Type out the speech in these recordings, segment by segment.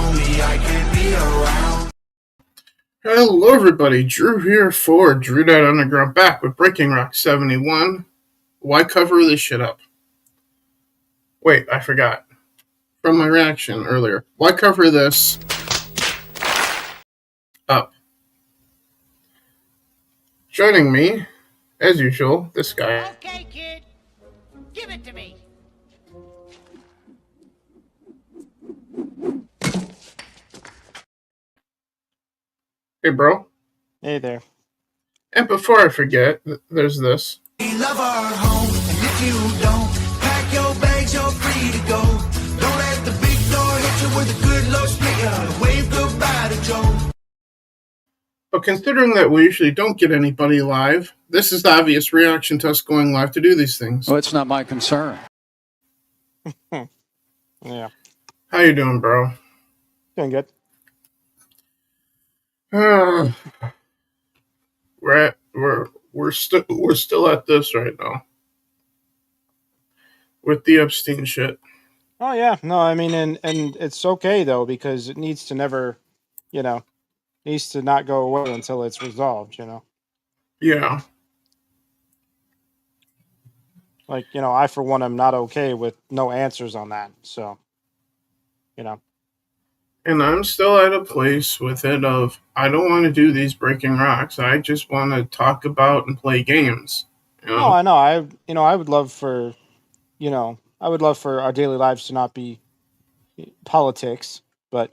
lonely, I can't be around. Hello, everybody. Drew here for Drew Underground, back with Breaking Rock 71. Why cover this shit up? Wait, I forgot. From my reaction earlier. Why cover this up? Joining me, as usual, this guy. Okay, kid. Give it to me. Hey, bro. Hey there. And before I forget, there's this. We love our home, and if you don't, pack your bags, you're free to go. Don't let the big door hit you with a good Lord speaker. Wave goodbye to Joe. But considering that we usually don't get anybody live, this is the obvious reaction to us going live to do these things. Well, it's not my concern. Yeah. How you doing, bro? Doing good. We're still at this right now with the Epstein shit. Oh yeah. No, I mean and it's okay though, because it needs to never, needs to not go away until it's resolved, Yeah. Like, I for one am not okay with no answers on that. So, And I'm still at a place with it of I don't want to do these breaking rocks. I just want to talk about and play games. No, I know. I would love for, I would love for our daily lives to not be politics, but,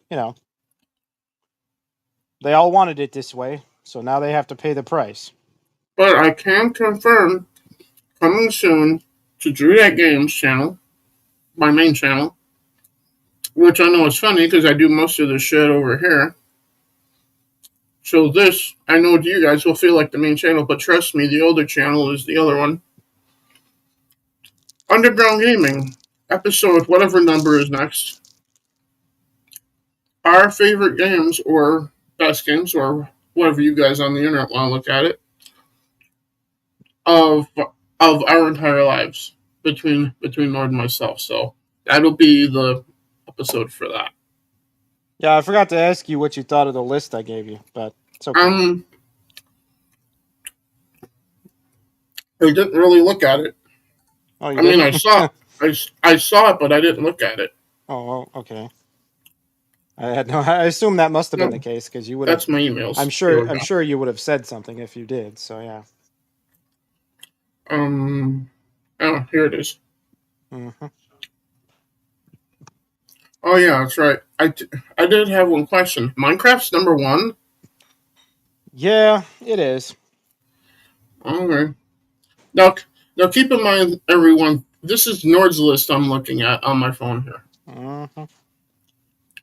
they all wanted it this way, so now they have to pay the price. But I can confirm, coming soon to Drew That Games channel, my main channel, which I know is funny because I do most of the shit over here. So this, I know you guys will feel like the main channel, but trust me, the older channel is the other one. Underground Gaming, episode whatever number is next. Our favorite games, or best games, or whatever you guys on the internet want to look at it, of our entire lives between Nord and myself. So that'll be the episode for that. Yeah, I forgot to ask you what you thought of the list I gave you, but it's okay. I didn't really look at it. Oh, you I mean, didn't? I saw it, but I didn't look at it. Oh, okay. I assume that must have been the case because you would have. That's my emails. I'm sure you would have said something if you did. So yeah. Oh, here it is. Mm-hmm. Oh yeah, that's right. I did have one question. Minecraft's number one? Yeah, it is. Okay. Now keep in mind, everyone, this is Nord's list I'm looking at on my phone here. Mm-hmm.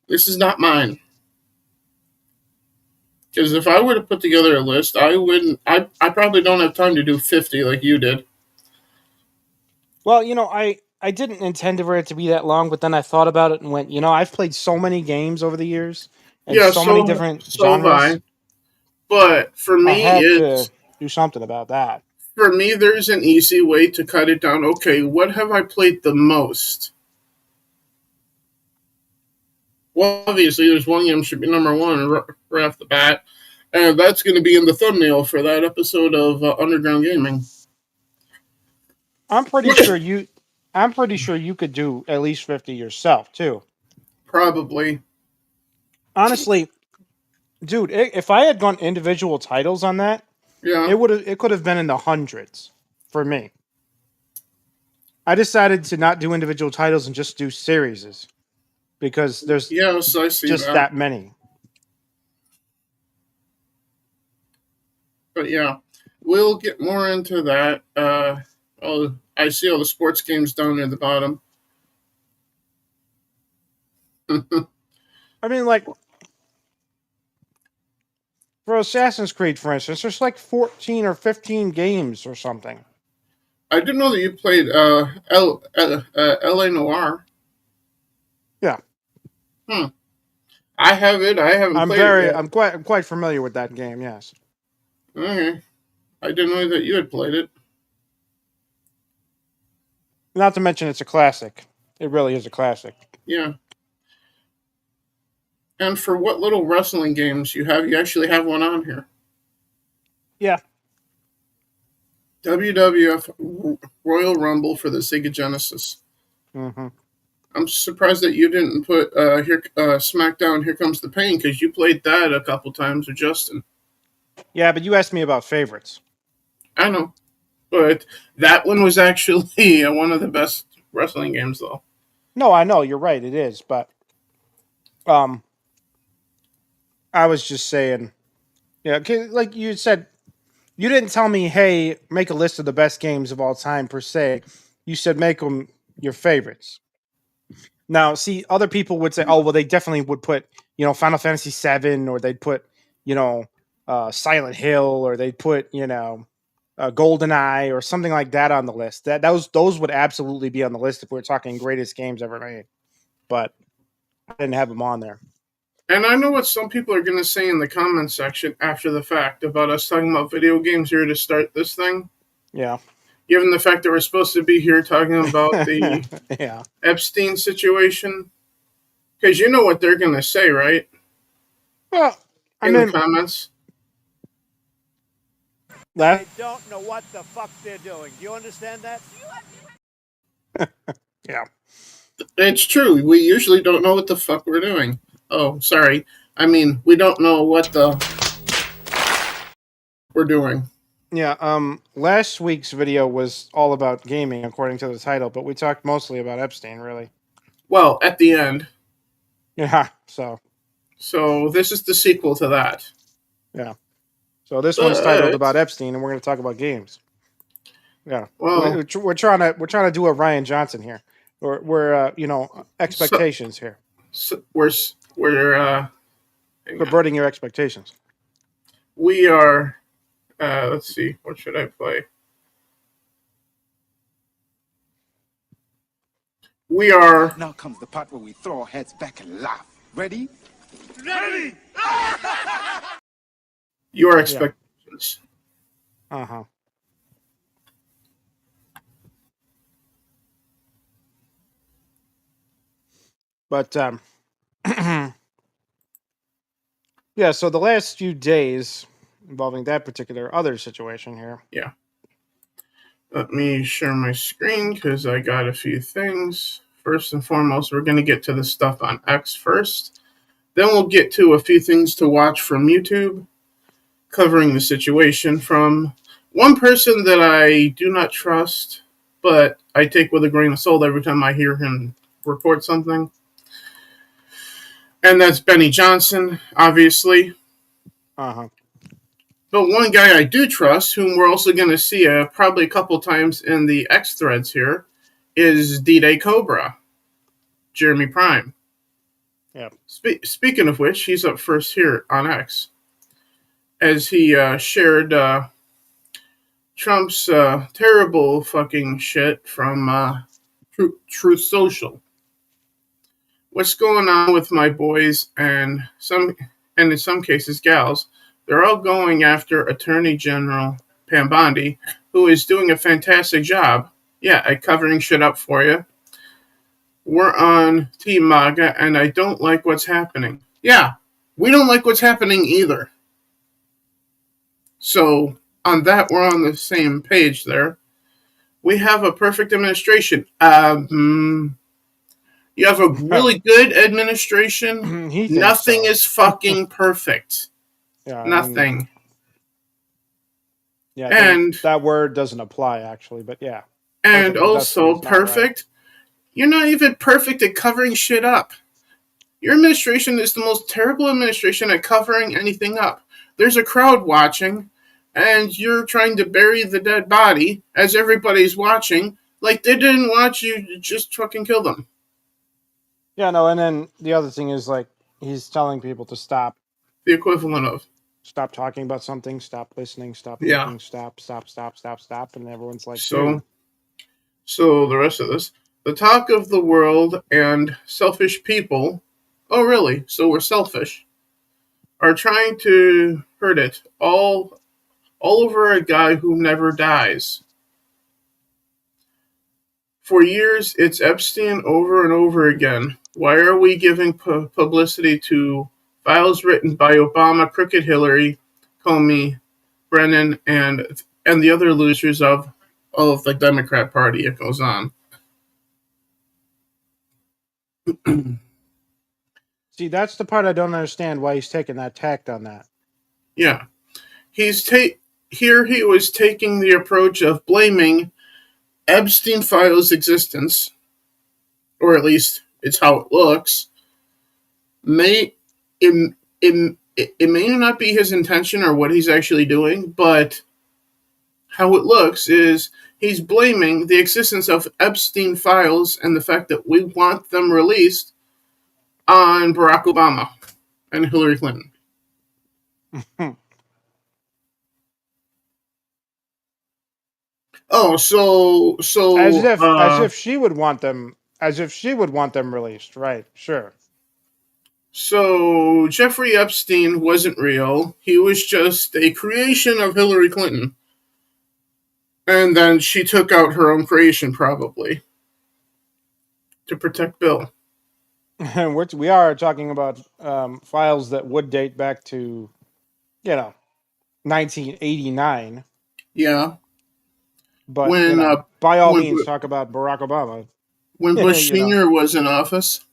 This is not mine. Because if I were to put together a list, I wouldn't. I probably don't have time to do 50 like you did. Well, I didn't intend for it to be that long, but then I thought about it and went, I've played so many games over the years and so many different genres. But for me, I had to do something about that. For me, there's an easy way to cut it down. Okay, what have I played the most? Well, obviously, there's one game should be number one right off the bat, and that's going to be in the thumbnail for that episode of Underground Gaming. I'm pretty sure you could do at least 50 yourself too. Probably. Honestly, dude, if I had gone individual titles on that, yeah, it could have been in the hundreds for me. I decided to not do individual titles and just do series because there's just that many. But yeah, we'll get more into that. I see all the sports games down near the bottom. I mean, like, for Assassin's Creed, for instance, there's like 14 or 15 games or something. I didn't know that you played L.A. Noire. Yeah. I have it. I haven't played it yet. I'm quite familiar with that game, yes. Okay. I didn't know that you had played it. Not to mention it's a classic. It really is a classic. Yeah. And for what little wrestling games you have, you actually have one on here. Yeah. WWF Royal Rumble for the Sega Genesis. Mm-hmm. I'm surprised that you didn't put SmackDown Here Comes the Pain, because you played that a couple times with Justin. Yeah, but you asked me about favorites. I know. But that one was actually one of the best wrestling games, though. No, I know. You're right. It is. But I was just saying, yeah, like you said, you didn't tell me, hey, make a list of the best games of all time, per se. You said make them your favorites. Now, see, other people would say, oh, well, they definitely would put, Final Fantasy VII, or they'd put, Silent Hill, or they'd put, GoldenEye, or something like that on the list. Those would absolutely be on the list if we were talking greatest games ever made. But I didn't have them on there. And I know what some people are going to say in the comment section after the fact about us talking about video games here to start this thing. Yeah. Given the fact that we're supposed to be here talking about the yeah. Epstein situation. Because you know what they're going to say, right? Well, in the comments. They don't know what the fuck they're doing. Do you understand that? Yeah. It's true. We usually don't know what the fuck we're doing. Oh, sorry. I mean, we don't know what we're doing. Yeah, last week's video was all about gaming, according to the title, but we talked mostly about Epstein, really. Well, at the end. Yeah, so this is the sequel to that. Yeah. So this one's titled about Epstein, and we're going to talk about games. Yeah. Well, we're trying to do a Ryan Johnson here. We're expectations here. We're subverting your expectations. We are. Let's see. What should I play? We are. Now comes the part where we throw our heads back and laugh. Ready? Ready! Your expectations. Uh-huh. But yeah, so the last few days involving that particular other situation here. Yeah. Let me share my screen because I got a few things. First and foremost, we're going to get to the stuff on X first. Then we'll get to a few things to watch from YouTube, covering the situation from one person that I do not trust, but I take with a grain of salt every time I hear him report something. And that's Benny Johnson, obviously. Uh-huh. But one guy I do trust, whom we're also going to see probably a couple times in the X threads here, is D-Day Cobra, Jeremy Prime. Yeah. Speaking of which, he's up first here on X, as he shared Trump's terrible fucking shit from Truth Social. What's going on with my boys and in some cases gals? They're all going after Attorney General Pam Bondi, who is doing a fantastic job, at covering shit up for you. We're on Team MAGA, and I don't like what's happening. Yeah, we don't like what's happening either. So, on that, we're on the same page there. We have a perfect administration. You have a really good administration. Nothing is fucking perfect. Yeah, nothing. And that word doesn't apply, actually, but yeah. And also, perfect. Right. You're not even perfect at covering shit up. Your administration is the most terrible administration at covering anything up. There's a crowd watching, and you're trying to bury the dead body as everybody's watching. Like they didn't watch you, just fucking kill them. Yeah, no, and then the other thing is, like, he's telling people to stop. The equivalent of. Stop talking about something, stop listening, stop looking, stop, and everyone's like, So the rest of this. The talk of the world and selfish people, oh really, so we're selfish, are trying to hurt it all over a guy who never dies. For years, it's Epstein over and over again. Why are we giving publicity to files written by Obama, crooked Hillary, Comey, Brennan, and the other losers of the Democrat Party? It goes on. See, that's the part I don't understand why he's taking that tact on that. Yeah, here he was taking the approach of blaming Epstein files' existence, or at least it's how it looks. May it, it may not be his intention or what he's actually doing, but how it looks is he's blaming the existence of Epstein files and the fact that we want them released on Barack Obama and Hillary Clinton. Oh, so as if she would want them released, right? Sure. So Jeffrey Epstein wasn't real. He was just a creation of Hillary Clinton. And then she took out her own creation, probably, to protect Bill. We are talking about files that would date back to, 1989. Yeah. But When by all means, talk about Barack Obama. When Bush Sr. was in office.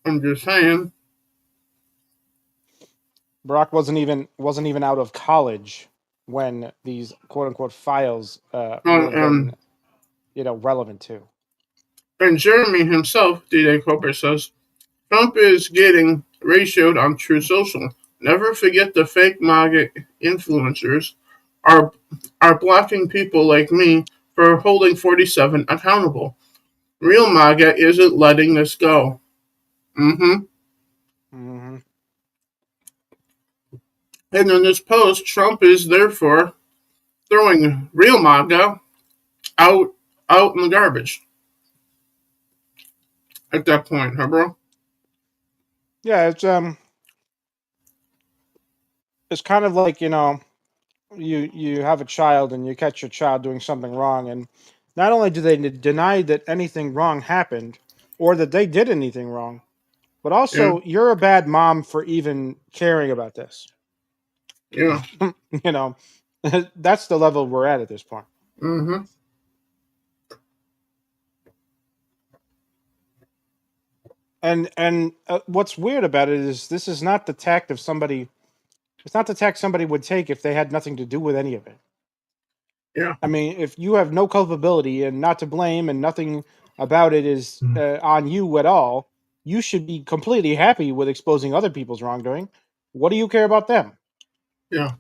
I'm just saying. Barack wasn't even out of college when these quote unquote files would have been, relevant to. And Jeremy himself, D.J. Cooper, says Trump is getting ratioed on True Social. Never forget the fake MAGA influencers are blocking people like me for holding 47 accountable. Real MAGA isn't letting this go. And in this post, Trump is therefore throwing real MAGA out in the garbage. At that point, huh, bro? Yeah, it's kind of like, you have a child and you catch your child doing something wrong, and not only do they deny that anything wrong happened or that they did anything wrong, but also you're a bad mom for even caring about this. Yeah. That's the level we're at this point. And what's weird about it is this is not the tact of somebody. It's not the tact somebody would take if they had nothing to do with any of it. Yeah. I mean, if you have no culpability and not to blame and nothing about it is on you at all, you should be completely happy with exposing other people's wrongdoing. What do you care about them? Yeah.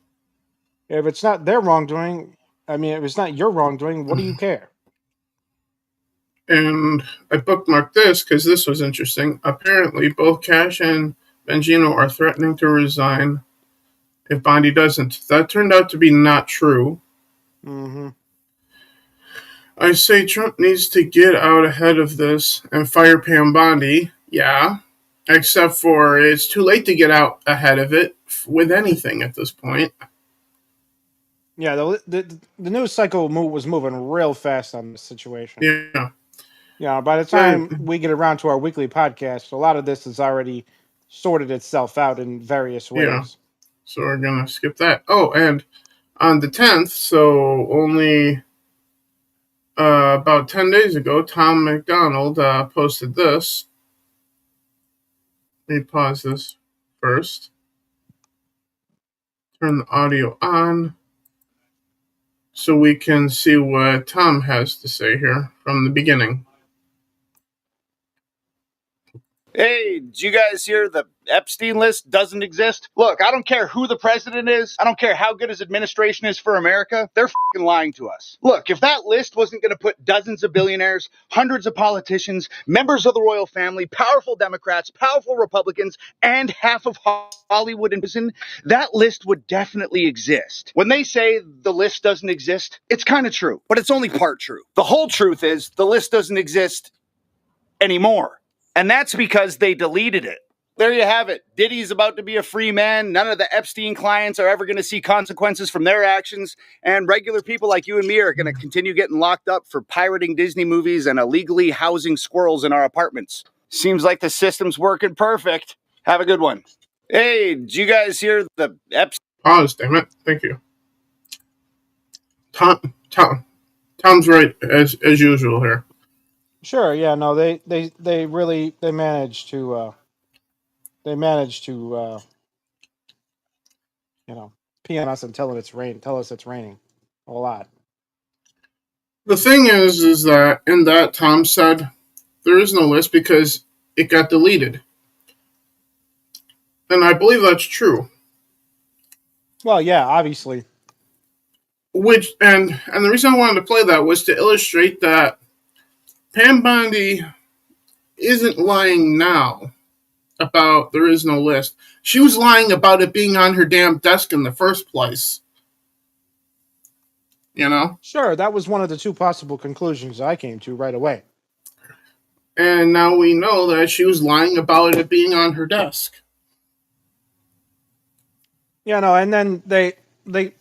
If it's not their wrongdoing, if it's not your wrongdoing, what do you care? And I bookmarked this because this was interesting. Apparently, both Cash and Bongino are threatening to resign if Bondi doesn't. That turned out to be not true. I say Trump needs to get out ahead of this and fire Pam Bondi. Yeah. Except for it's too late to get out ahead of it with anything at this point. Yeah, the news cycle was moving real fast on this situation. Yeah. Yeah, by the time we get around to our weekly podcast, a lot of this has already sorted itself out in various ways. Yeah. So we're going to skip that. Oh, and on the 10th, so only about 10 days ago, Tom McDonald posted this. Let me pause this first. Turn the audio on so we can see what Tom has to say here from the beginning. Hey, did you guys hear the Epstein list doesn't exist? Look, I don't care who the president is. I don't care how good his administration is for America. They're fucking lying to us. Look, if that list wasn't going to put dozens of billionaires, hundreds of politicians, members of the royal family, powerful Democrats, powerful Republicans, and half of Hollywood in prison, that list would definitely exist. When they say the list doesn't exist, it's kind of true, but it's only part true. The whole truth is the list doesn't exist anymore. And that's because they deleted it. There you have it. Diddy's about to be a free man. None of the Epstein clients are ever going to see consequences from their actions. And regular people like you and me are going to continue getting locked up for pirating Disney movies and illegally housing squirrels in our apartments. Seems like the system's working perfect. Have a good one. Hey, did you guys hear the Epstein? Pause, damn it. Thank you. Tom's right as usual here. Sure, yeah, no, they really managed to pee on us and tell us it's raining a lot. The thing is that in that Tom said there is no list because it got deleted. And I believe that's true. Well, yeah, obviously. And the reason I wanted to play that was to illustrate that Pam Bondi isn't lying now about there is no list. She was lying about it being on her damn desk in the first place. You know? Sure, that was one of the two possible conclusions I came to right away. And now we know that she was lying about it being on her desk. Yeah, no, and then they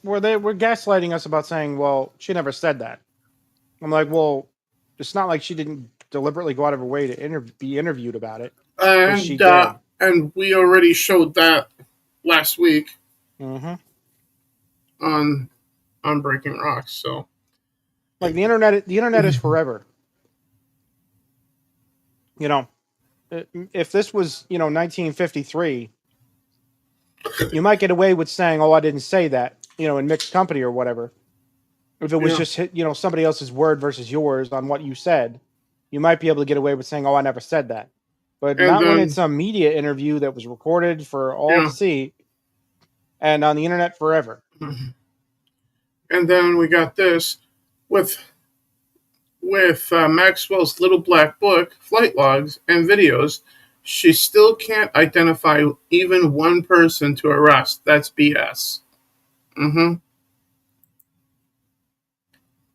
were gaslighting us about saying, well, she never said that. I'm like, well, it's not like she didn't deliberately go out of her way to be interviewed about it. And we already showed that last week on Breaking Rocks. So, like the internet is forever. You know, if this was 1953, you might get away with saying, "Oh, I didn't say that," in mixed company or whatever. If it was just somebody else's word versus yours on what you said, you might be able to get away with saying, "Oh, I never said that." But not when it's a media interview that was recorded for all to see and on the internet forever. And then we got this with Maxwell's little black book, flight logs, and videos. She still can't identify even one person to arrest. That's BS. Oh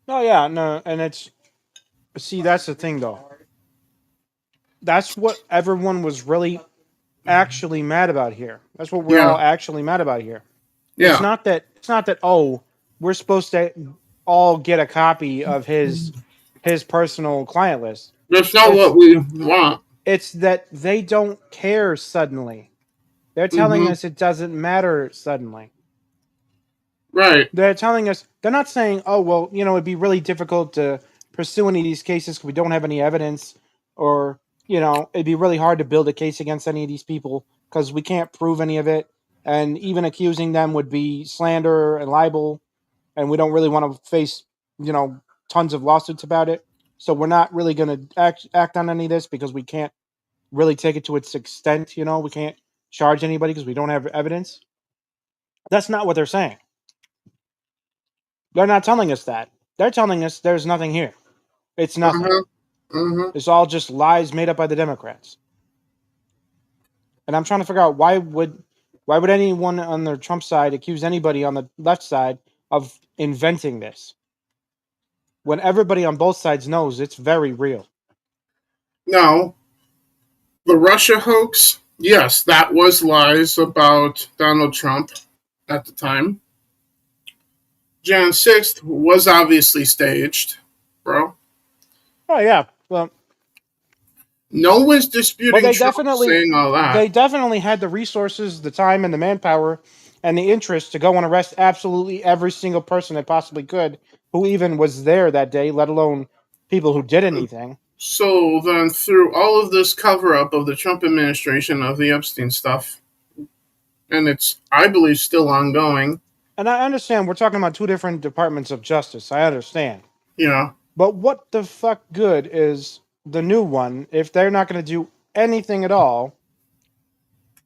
yeah, no, and that's the thing though. That's what everyone was really actually mad about here. That's what we're all actually mad about here. Yeah. It's not that oh, we're supposed to all get a copy of his personal client list. That's not what we want. It's that they don't care suddenly. They're telling us it doesn't matter suddenly. Right. They're telling us, they're not saying, oh, well, it'd be really difficult to pursue any of these cases because we don't have any evidence, or, it'd be really hard to build a case against any of these people because we can't prove any of it. And even accusing them would be slander and libel. And we don't really want to face, tons of lawsuits about it. So we're not really going to act on any of this because we can't really take it to its extent. We can't charge anybody because we don't have evidence. That's not what they're saying. They're not telling us that. They're telling us there's nothing here. It's nothing. It's all just lies made up by the Democrats. And I'm trying to figure out why would anyone on the Trump side accuse anybody on the left side of inventing this when everybody on both sides knows it's very real. Now, the Russia hoax, yes, that was lies about Donald Trump at the time. Jan 6th was obviously staged, bro. Oh, yeah. Well, no one's disputing Trump saying all that. They definitely had the resources, the time, and the manpower, and the interest to go and arrest absolutely every single person they possibly could who even was there that day, let alone people who did anything. So then, through all of this cover-up of the Trump administration of the Epstein stuff, and it's, I believe, still ongoing. And I understand we're talking about two different departments of justice. I understand. Yeah. But what the fuck good is the new one if they're not going to do anything at all?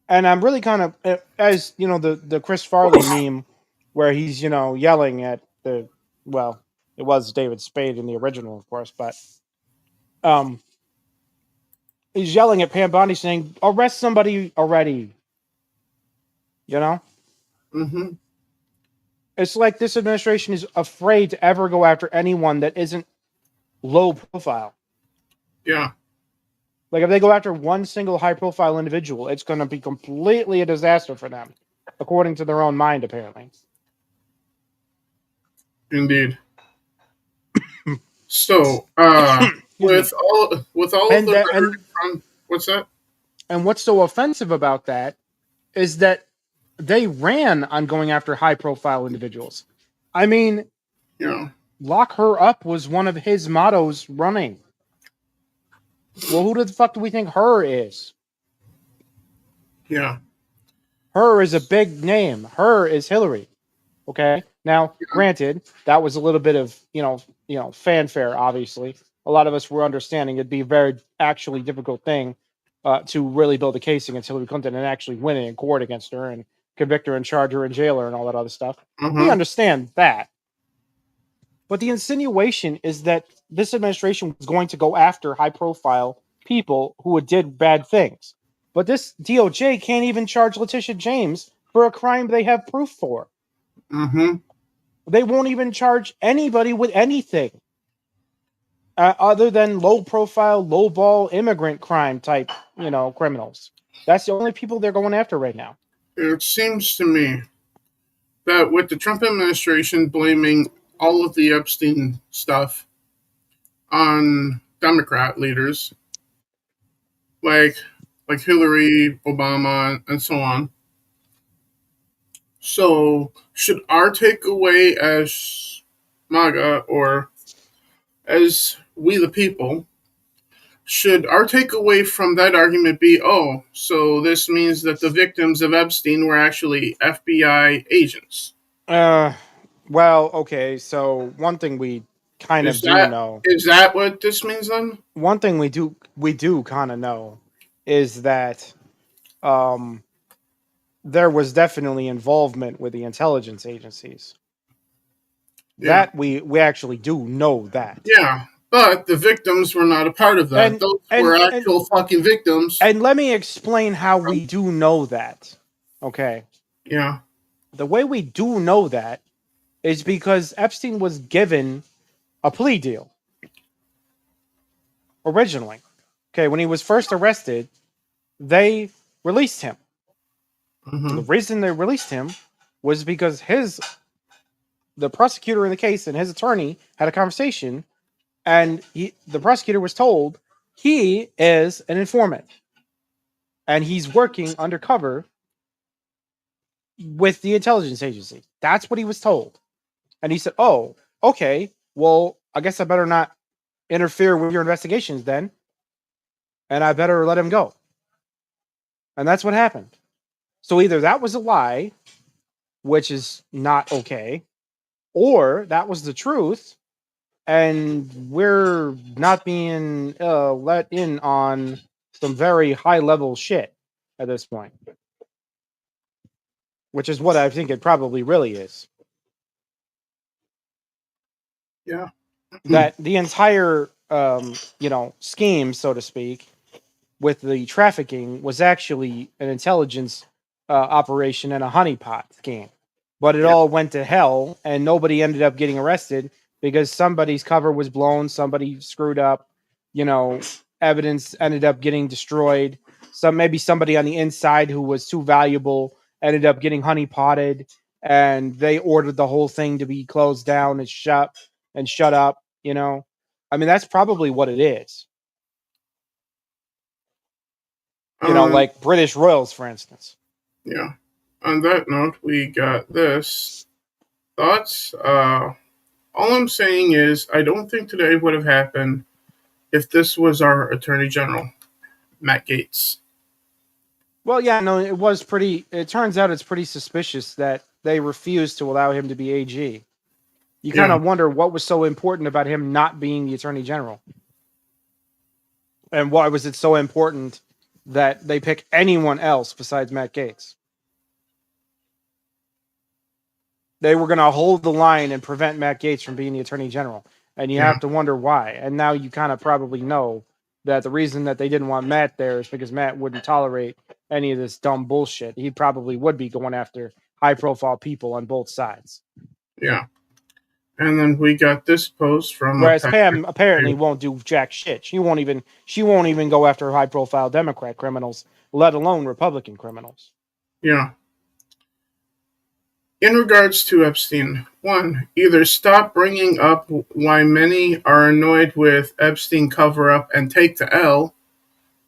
And I'm really kind of, as the Chris Farley meme where he's yelling at it was David Spade in the original, of course, but he's yelling at Pam Bondi saying, arrest somebody already. It's like this administration is afraid to ever go after anyone that isn't low profile. Yeah. Like if they go after one single high-profile individual, it's going to be completely a disaster for them, according to their own mind, apparently. Indeed. So, with all of And the that, rhetoric from what's that? and what's so offensive about that is that they ran on going after high-profile individuals. I mean, Yeah. lock her up was one of his mottos running. Well, who the fuck do we think her is? Yeah. Her is a big name. Her is Hillary. Okay. Now, granted, that was a little bit of fanfare. Obviously, a lot of us were understanding it'd be a very actually difficult thing to really build a case against Hillary Clinton and actually win it in court against her and convict her and charge her and jail her and all that other stuff. We understand that. But the insinuation is that this administration was going to go after high-profile people who did bad things. But this DOJ can't even charge Letitia James for a crime they have proof for. Mm-hmm. They won't even charge anybody with anything other than low-profile, low-ball immigrant crime type, criminals. That's the only people they're going after right now. It seems to me that with the Trump administration blaming all of the Epstein stuff on Democrat leaders, like Hillary, Obama, and so on. So, should our takeaway as MAGA or as we the people, should our takeaway from that argument be, oh, so this means that the victims of Epstein were actually FBI agents? Well, okay, so one thing we kind of do know. Is that what this means then? One thing we do kind of know is that there was definitely involvement with the intelligence agencies. Yeah. That we actually do know that. Yeah, but the victims were not a part of that. Those were actual fucking victims. And let me explain how we do know that. Okay. Yeah. The way we do know that is because Epstein was given a plea deal. Originally. Okay, when he was first arrested, they released him. Mm-hmm. The reason they released him was because the prosecutor in the case and his attorney had a conversation, and the prosecutor was told he is an informant and he's working undercover with the intelligence agency. That's what he was told. And he said, oh, okay, well, I guess I better not interfere with your investigations then, and I better let him go. And that's what happened. So either that was a lie, which is not okay, or that was the truth, and we're not being let in on some very high-level shit at this point. Which is what I think it probably really is. Yeah. That the entire, scheme, so to speak, with the trafficking was actually an intelligence operation and a honeypot scheme. But it all went to hell, and nobody ended up getting arrested because somebody's cover was blown, somebody screwed up, evidence ended up getting destroyed. Maybe somebody on the inside who was too valuable ended up getting honeypotted, and they ordered the whole thing to be closed down and shut up. I mean, that's probably what it is. Like British royals, for instance. Yeah. On that note, we got this. Thoughts? All I'm saying is, I don't think today would have happened if this was our Attorney General, Matt Gaetz. Well, yeah, no, it turns out it's pretty suspicious that they refused to allow him to be AG. You kind of wonder what was so important about him not being the Attorney General. And why was it so important that they pick anyone else besides Matt Gaetz? They were going to hold the line and prevent Matt Gaetz from being the Attorney General. And you have to wonder why. And now you kind of probably know that the reason that they didn't want Matt there is because Matt wouldn't tolerate any of this dumb bullshit. He probably would be going after high-profile people on both sides. Yeah. And then we got this post from Whereas Pam apparently won't do jack shit. She won't even go after high profile Democrat criminals, let alone Republican criminals. Yeah. In regards to Epstein, 1. Either stop bringing up why many are annoyed with Epstein cover-up and take the L.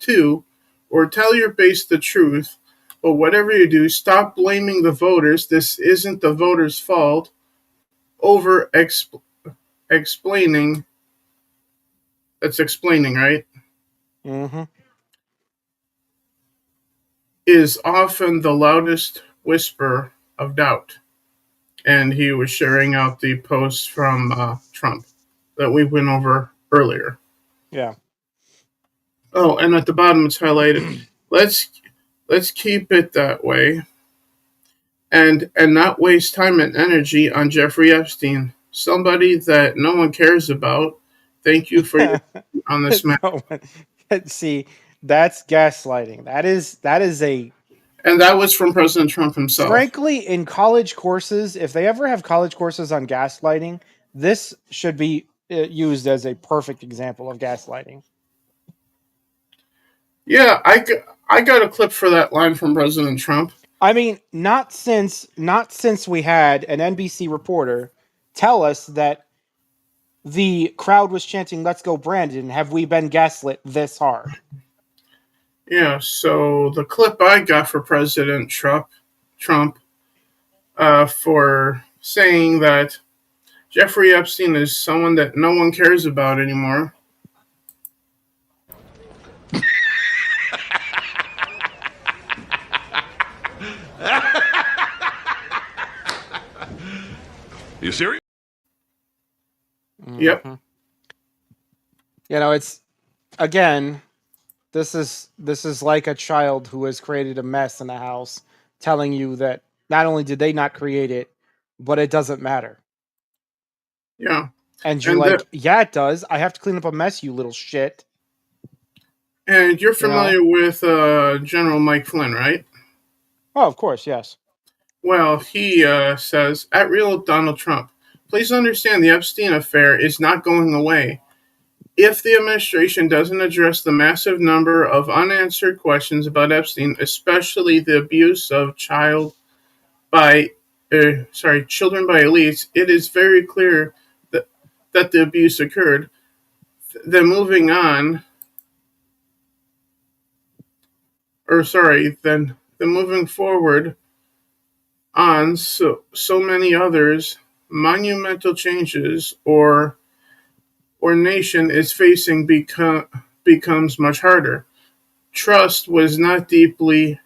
2. Or tell your base the truth. But whatever you do, stop blaming the voters. This isn't the voters' fault. Over explaining. That's explaining, right? Mm-hmm. Is often the loudest whisper of doubt. And he was sharing out the post from Trump that we went over earlier. Yeah. Oh, and at the bottom it's highlighted. Let's keep it that way, and not waste time and energy on Jeffrey Epstein, somebody that no one cares about. Thank you for your on this matter. See, that's gaslighting. That is a And that was from President Trump himself. Frankly, in college courses, if they ever have college courses on gaslighting, this should be used as a perfect example of gaslighting. Yeah, I got a clip for that line from President Trump. I mean, not since we had an NBC reporter tell us that the crowd was chanting "Let's go, Brandon." Have we been gaslit this hard? Yeah, so the clip I got for President Trump for saying that Jeffrey Epstein is someone that no one cares about anymore. You serious? Yep. You know, it's again, this is like a child who has created a mess in the house, telling you that not only did they not create it, but it doesn't matter. Yeah. And you're like, yeah, it does. I have to clean up a mess, you little shit. And you're familiar with General Mike Flynn, right? Oh, of course, yes. Well, he says, at real Donald Trump, please understand the Epstein affair is not going away. If the administration doesn't address the massive number of unanswered questions about Epstein, especially the abuse of children by elites, it is very clear that the abuse occurred. Then moving on, then moving forward on so many others, monumental changes or nation is facing becomes much harder. Trust was not deeply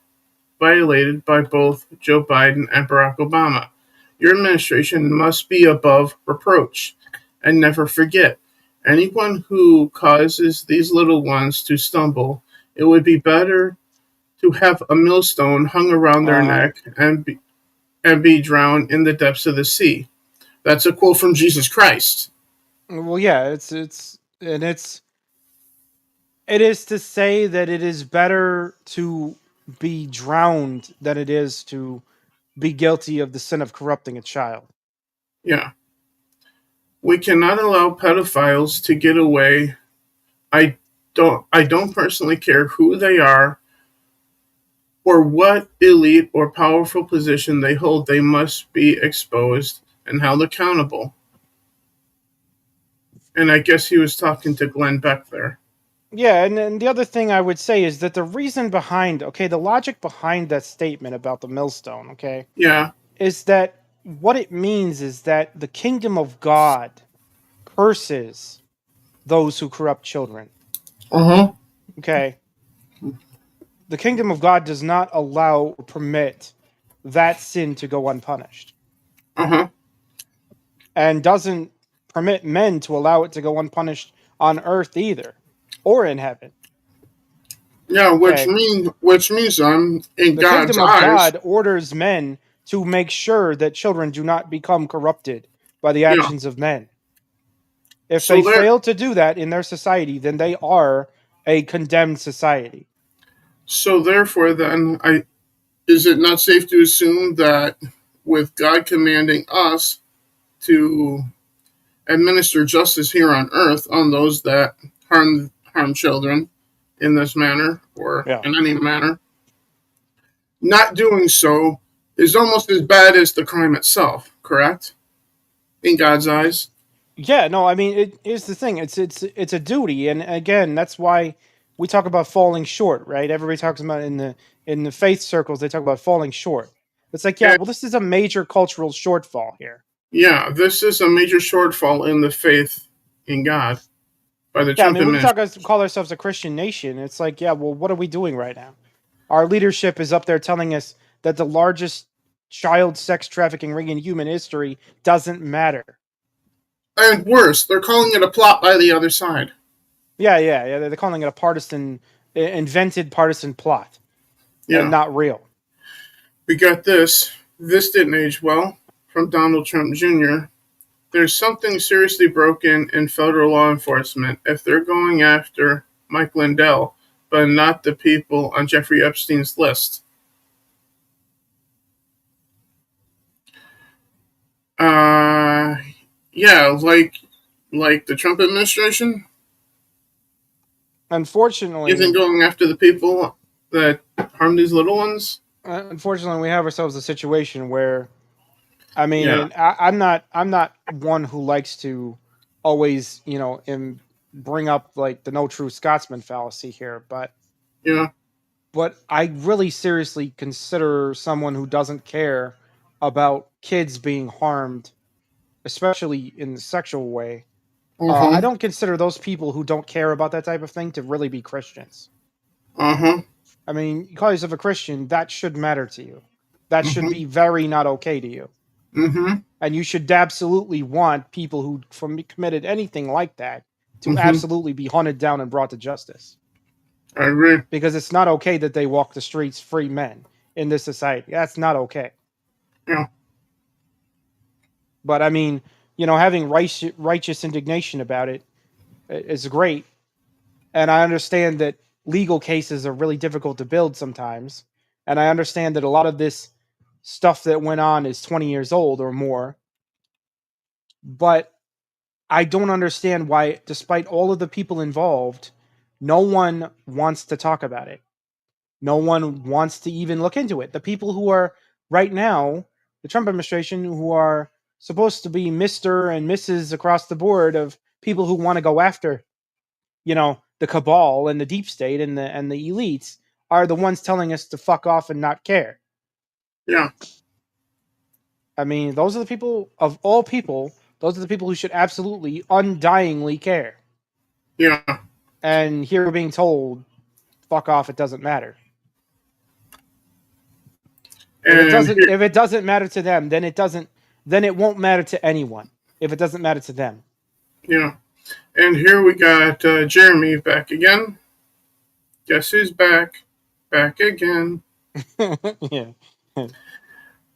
violated by both Joe Biden and Barack Obama. Your administration must be above reproach. And never forget, anyone who causes these little ones to stumble, it would be better to have a millstone hung around their neck and be drowned in the depths of the sea. That's a quote from Jesus Christ. Well, yeah, it is to say that it is better to be drowned than it is to be guilty of the sin of corrupting a child. Yeah. We cannot allow pedophiles to get away. I don't personally care who they are or what elite or powerful position they hold. They must be exposed and held accountable. And I guess he was talking to Glenn Beck there. Yeah, and the other thing I would say is that the reason behind, the logic behind that statement about the millstone, Yeah. is that what it means is that the kingdom of God curses those who corrupt children. Uh-huh. Okay. The kingdom of God does not allow or permit that sin to go unpunished. Uh-huh. And doesn't permit men to allow it to go unpunished on earth either, or in heaven. Yeah, which means in the God's kingdom of eyes, God orders men to make sure that children do not become corrupted by the actions of men. If they fail to do that in their society, then they are a condemned society. So therefore, then, is it not safe to assume that with God commanding us to administer justice here on earth on those that harm children in this manner or Yeah. in any manner. Not doing so is almost as bad as the crime itself, correct? In God's eyes. Yeah, no, I mean, it is the thing. It's a duty, and again, that's why we talk about falling short, right? Everybody talks about in the faith circles, they talk about falling short. It's like, yeah, And well, this is a major cultural shortfall here. yeah, this is a major shortfall in the faith in God by the Yeah, I Trump mean, we administration. call ourselves a Christian nation. It's like, yeah, well, what are we doing right now? Our leadership is up there telling us that the largest child sex trafficking ring in human history doesn't matter. And worse, they're calling it a plot by the other side. Yeah. They're calling it a invented partisan plot, and Yeah, not real. we got this. This didn't age well from Donald Trump Jr. There's something seriously broken in federal law enforcement if they're going after Mike Lindell, but not the people on Jeffrey Epstein's list. Uh, yeah, like the Trump administration isn't Unfortunately, going after the people that harm these little ones. we have ourselves a situation where, I mean, Yeah, and I'm not one who likes to always, bring up like the no true Scotsman fallacy here, yeah, but I really seriously consider someone who doesn't care about kids being harmed, especially in the sexual way. I uh-huh, don't consider those people who don't care about that type of thing to really be Christians. uh-huh, I mean, you call yourself a Christian, that should matter to you. That should uh-huh, be very not okay to you. uh-huh, And you should absolutely want people who committed anything like that to uh-huh. absolutely be hunted down and brought to justice. I agree. Because it's not okay that they walk the streets free men in this society. That's not okay. Yeah, But I mean, having righteous indignation about it is great. And I understand that legal cases are really difficult to build sometimes. And I understand that a lot of this stuff that went on is 20 years old or more. But I don't understand why, despite all of the people involved, no one wants to talk about it. No one wants to even look into it. The people who are right now, the Trump administration, who are supposed to be Mr. and Mrs. across the board of people who want to go after, the cabal and the deep state and the elites, are the ones telling us to fuck off and not care. yeah, I mean, those are the people of all people. Those are the people who should absolutely, undyingly care. yeah. And here we're being told, "Fuck off! It doesn't matter." And here, If it doesn't matter to them, then it won't matter to anyone. If it doesn't matter to them, yeah, and here we got Jeremy back again. Guess who's back? Back again. yeah,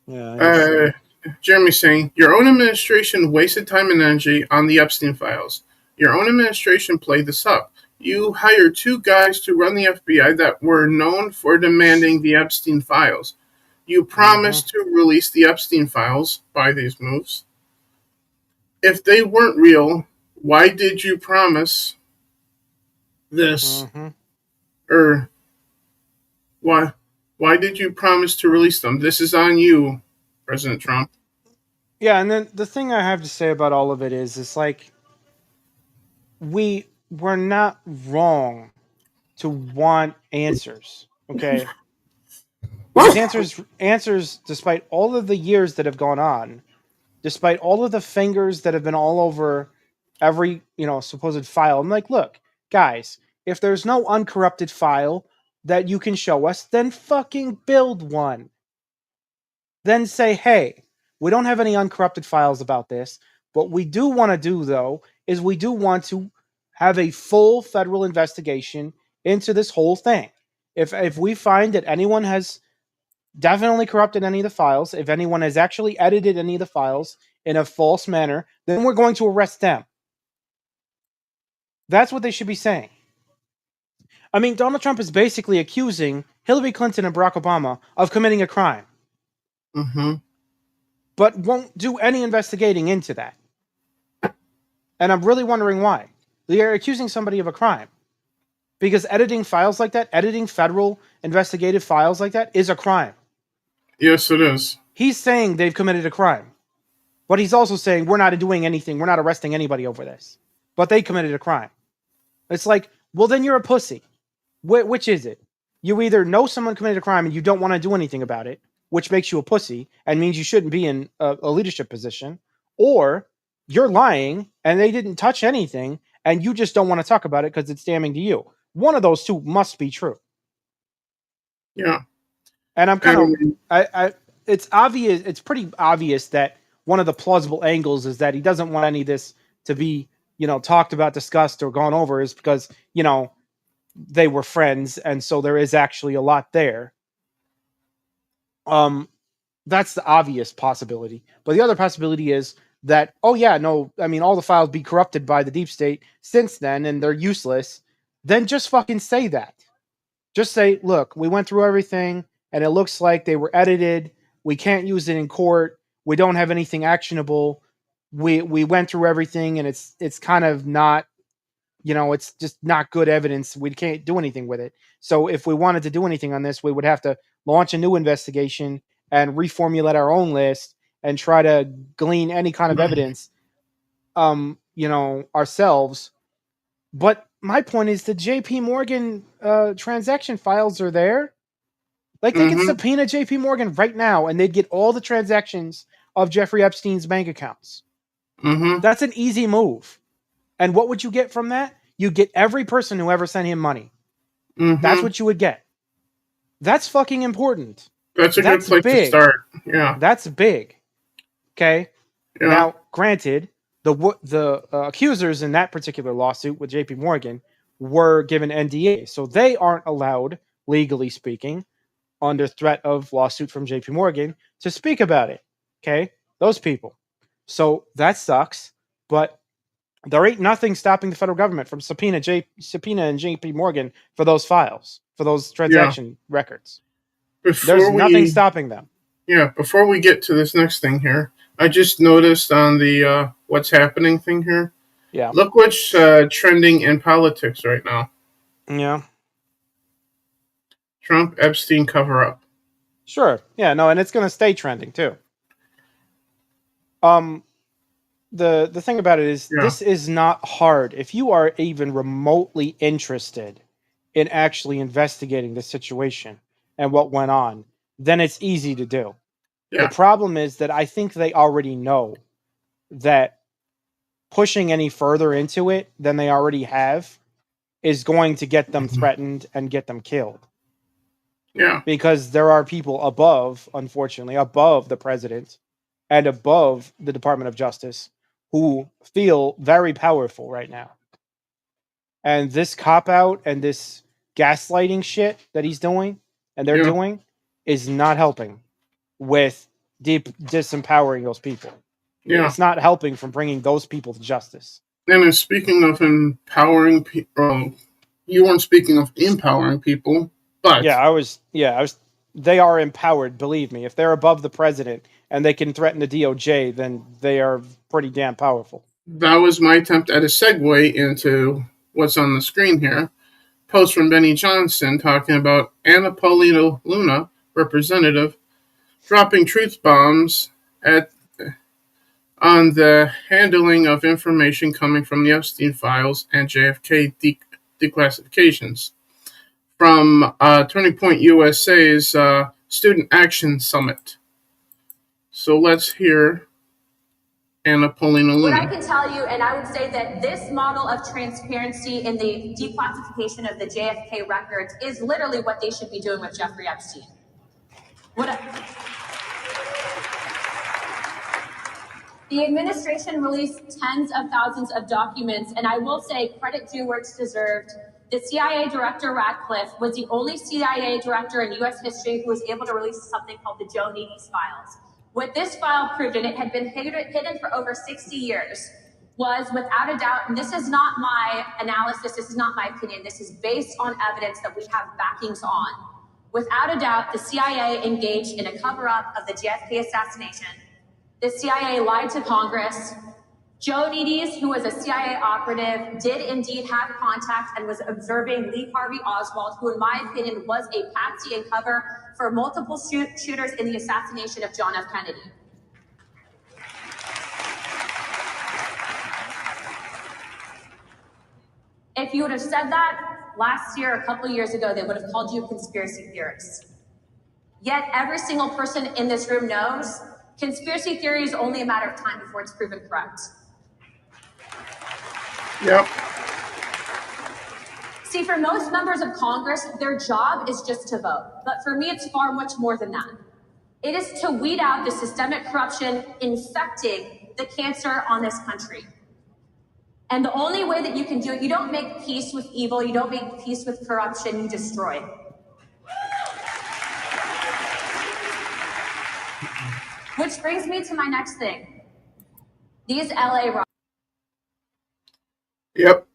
yeah, I Uh, see. Jeremy saying, your own administration wasted time and energy on the Epstein files. Your own administration played this up. You hired two guys to run the FBI that were known for demanding the Epstein files. You Mm-hmm. promised to release the Epstein files by these moves. If they weren't real, why did you promise this? Mm-hmm. Or why did you promise to release them? This is on you, President Trump. Yeah, and then the thing I have to say about all of it is, it's like we're not wrong to want answers, okay? Because answers, despite all of the years that have gone on, despite all of the fingers that have been all over every supposed file, I'm like, look, guys, if there's no uncorrupted file that you can show us, then fucking build one. Then say, hey, we don't have any uncorrupted files about this. What we do want to do, though, is we do want to have a full federal investigation into this whole thing. If we find that anyone has definitely corrupted any of the files, if anyone has actually edited any of the files in a false manner, then we're going to arrest them. That's what they should be saying. I mean, Donald Trump is basically accusing Hillary Clinton and Barack Obama of committing a crime, Mm-hmm. but won't do any investigating into that. And I'm really wondering why. They're accusing somebody of a crime. Because editing files like that, editing federal investigative files like that is a crime. Yes, it is. He's saying they've committed a crime. But he's also saying we're not doing anything. We're not arresting anybody over this. But they committed a crime. It's like, well, then you're a pussy. Which is it? You either know someone committed a crime and you don't want to do anything about it, which makes you a pussy and means you shouldn't be in a leadership position, or you're lying and they didn't touch anything and you just don't want to talk about it because it's damning to you. One of those two must be true. Yeah. And I'm kind of, it's obvious, it's pretty obvious that one of the plausible angles is that he doesn't want any of this to be, talked about, discussed, or gone over, is because, they were friends, and so there is actually a lot there. That's the obvious possibility. But the other possibility is that, all the files be corrupted by the deep state since then, and they're useless. Then just fucking say that. Just say, look, we went through everything, and it looks like they were edited. We can't use it in court. We don't have anything actionable. We went through everything, and it's kind of not, it's just not good evidence. We can't do anything with it. So if we wanted to do anything on this, we would have to launch a new investigation and reformulate our own list and try to glean any kind of evidence, ourselves. But my point is the JP Morgan transaction files are there. Like, they could subpoena JP Morgan right now and they'd get all the transactions of Jeffrey Epstein's bank accounts. That's an easy move. And what would you get from that? You get every person who ever sent him money. That's what you would get. That's fucking important. That's a good place to start. Yeah. That's big. Okay? Yeah. Now, granted, the accusers in that particular lawsuit with JP Morgan were given NDA, so they aren't allowed, legally speaking, under threat of lawsuit from JP Morgan, to speak about it. Okay? Those people. So that sucks, but there ain't nothing stopping the federal government from subpoena and JP Morgan for those files, for those transaction records. There's nothing stopping them. Yeah, before we get to this next thing here, I just noticed on the what's happening thing here. Yeah. Look what's trending in politics right now. Yeah. Trump Epstein cover-up. Sure. Yeah, no, and it's going to stay trending too. The thing about it is, this is not hard. If you are even remotely interested in actually investigating the situation and what went on, then it's easy to do. Yeah. The problem is that I think they already know that pushing any further into it than they already have is going to get them threatened and get them killed. Yeah. Because there are people above, unfortunately, above the president and above the Department of Justice who feel very powerful right now. And this cop-out and this gaslighting shit that he's doing and they're doing is not helping with disempowering those people. Yeah. It's not helping from bringing those people to justice. And speaking of empowering people, you weren't speaking of empowering people, but... I was. They are empowered, believe me. If they're above the president and they can threaten the DOJ, then they are pretty damn powerful. That was my attempt at a segue into what's on the screen here. Post from Benny Johnson talking about Anna Paulina Luna, representative, dropping truth bombs on the handling of information coming from the Epstein files and JFK declassifications. From Turning Point USA's Student Action Summit. So let's hear Anna Paulina Luna. What I can tell you, and I would say that this model of transparency in the declassification of the JFK records is literally what they should be doing with Jeffrey Epstein. The administration released tens of thousands of documents, and I will say credit due where it's deserved. The CIA director, Radcliffe, was the only CIA director in U.S. history who was able to release something called the Joe Neves files. What this file proved, and it had been hidden for over 60 years, was without a doubt, and this is not my analysis, this is not my opinion, this is based on evidence that we have backings on. Without a doubt, the CIA engaged in a cover-up of the JFK assassination. The CIA lied to Congress, Joe Nedes, who was a CIA operative, did indeed have contact and was observing Lee Harvey Oswald, who in my opinion was a patsy and cover for multiple shooters in the assassination of John F. Kennedy. If you would have said that last year, a couple of years ago, they would have called you a conspiracy theorist. Yet every single person in this room knows conspiracy theory is only a matter of time before it's proven correct. Yep. See, for most members of Congress, their job is just to vote. But for me, it's far much more than that. It is to weed out the systemic corruption infecting the cancer on this country. And the only way that you can do it, you don't make peace with evil, you don't make peace with corruption, you destroy it. Which brings me to my next thing. These LA... Yep.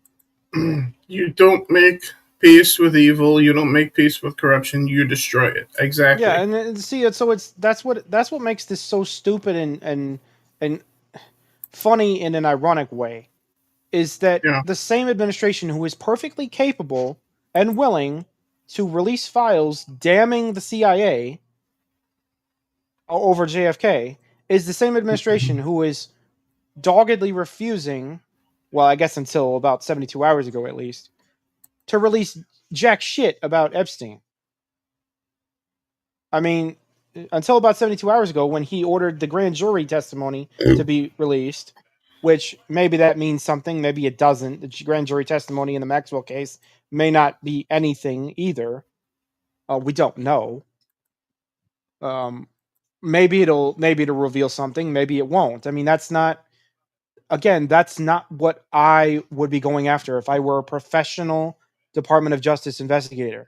You don't make peace with evil. You don't make peace with corruption. You destroy it. Exactly. Yeah, and see, so that's what makes this so stupid and funny in an ironic way, is that the same administration who is perfectly capable and willing to release files damning the CIA over JFK is the same administration who is doggedly refusing, well, I guess until about 72 hours ago at least, to release jack shit about Epstein. I mean, until about 72 hours ago when he ordered the grand jury testimony to be released, which maybe that means something, maybe it doesn't. The grand jury testimony in the Maxwell case may not be anything either. We don't know. Maybe it'll reveal something, maybe it won't. I mean, that's not what I would be going after if I were a professional Department of Justice investigator.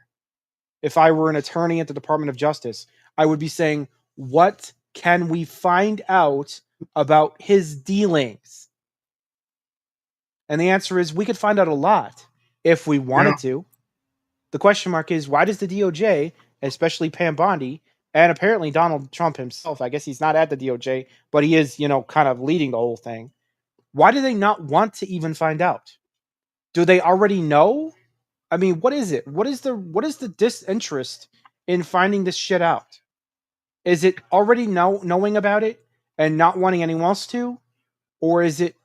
If I were an attorney at the Department of Justice, I would be saying, what can we find out about his dealings? And the answer is, we could find out a lot if we wanted to. The question mark is, why does the DOJ, especially Pam Bondi, and apparently Donald Trump himself, I guess he's not at the DOJ, but he is, kind of leading the whole thing. Why do they not want to even find out? Do they already know? I mean, what is it? What is the disinterest in finding this shit out? Is it already knowing about it and not wanting anyone else to? Or is it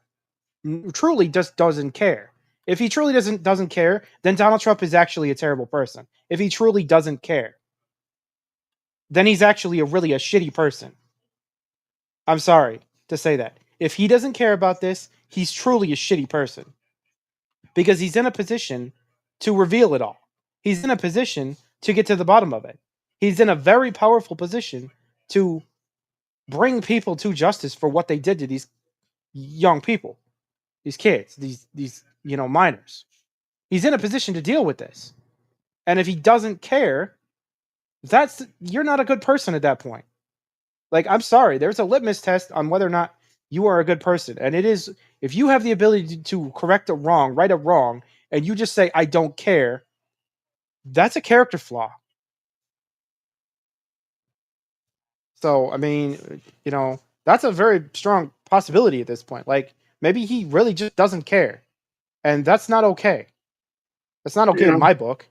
truly just doesn't care? If he truly doesn't care, then Donald Trump is actually a terrible person. If he truly doesn't care, then he's actually a shitty person. I'm sorry to say that. If he doesn't care about this, he's truly a shitty person. Because he's in a position to reveal it all. He's in a position to get to the bottom of it. He's in a very powerful position to bring people to justice for what they did to these young people, these kids, these minors. He's in a position to deal with this. And if he doesn't care, you're not a good person at that point. Like, I'm sorry, there's a litmus test on whether or not you are a good person. And it is, if you have the ability to correct a wrong, right a wrong, and you just say, I don't care, that's a character flaw. So, I mean, that's a very strong possibility at this point. Like, maybe he really just doesn't care. And that's not okay. That's not okay in my book.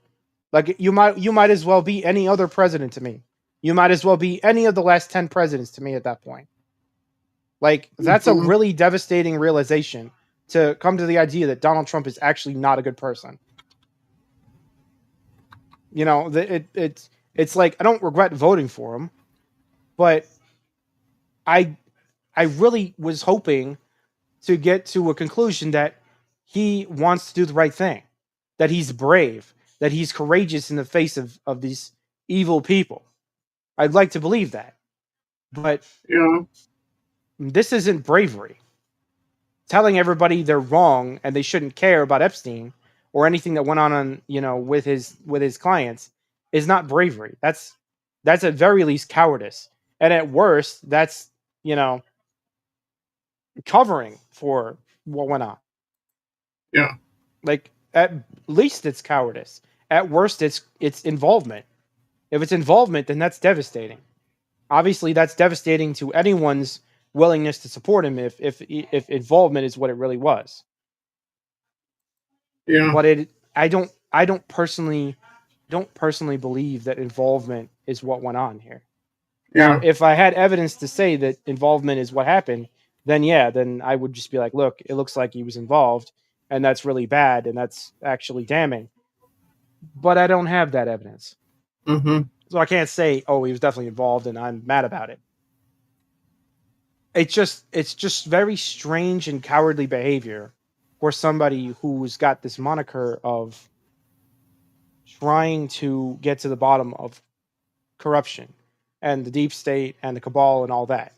Like, you might as well be any other president to me. You might as well be any of the last 10 presidents to me at that point. Like, that's a really devastating realization, to come to the idea that Donald Trump is actually not a good person. It's like, I don't regret voting for him, but I really was hoping to get to a conclusion that he wants to do the right thing, that he's brave, that he's courageous in the face of these evil people. I'd like to believe that. But this isn't bravery. Telling everybody they're wrong and they shouldn't care about Epstein or anything that went on with his clients is not bravery. That's at very least cowardice. And at worst, that's, covering for what went on. Yeah. Like, at least it's cowardice. At worst, it's involvement. If it's involvement, then that's devastating. Obviously, that's devastating to anyone's willingness to support him if involvement is what it really was. Yeah. But I don't personally believe that involvement is what went on here. Now, if I had evidence to say that involvement is what happened, then I would just be like, look, it looks like he was involved, and that's really bad, and that's actually damning. But I don't have that evidence. Mm-hmm. So I can't say, oh, he was definitely involved, and I'm mad about it. It's just very strange and cowardly behavior for somebody who's got this moniker of trying to get to the bottom of corruption and the deep state and the cabal and all that.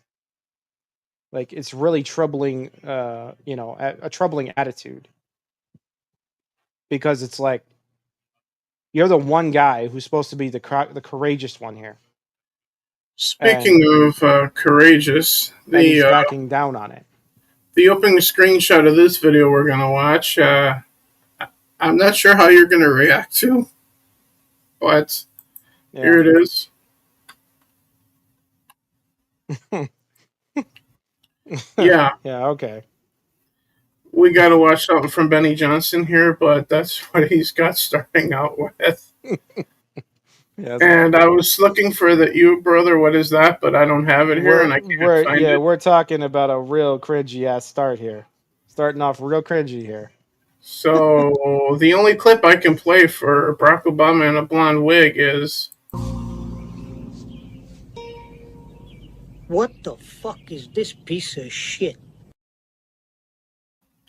Like, it's really troubling, a troubling attitude. Because it's like, you're the one guy who's supposed to be the courageous one here. Speaking of courageous, And he's backing down on it. The opening screenshot of this video we're going to watch, I'm not sure how you're going to react to, but here it is. Yeah. Yeah, okay. We got to watch something from Benny Johnson here, but that's what he's got starting out with. And I was looking for the "You Brother, What Is That?" but I don't have it here, and I can't find it. We're talking about a real cringy ass start here. Starting off real cringy here. So the only clip I can play for Barack Obama in a blonde wig is... What the fuck is this piece of shit?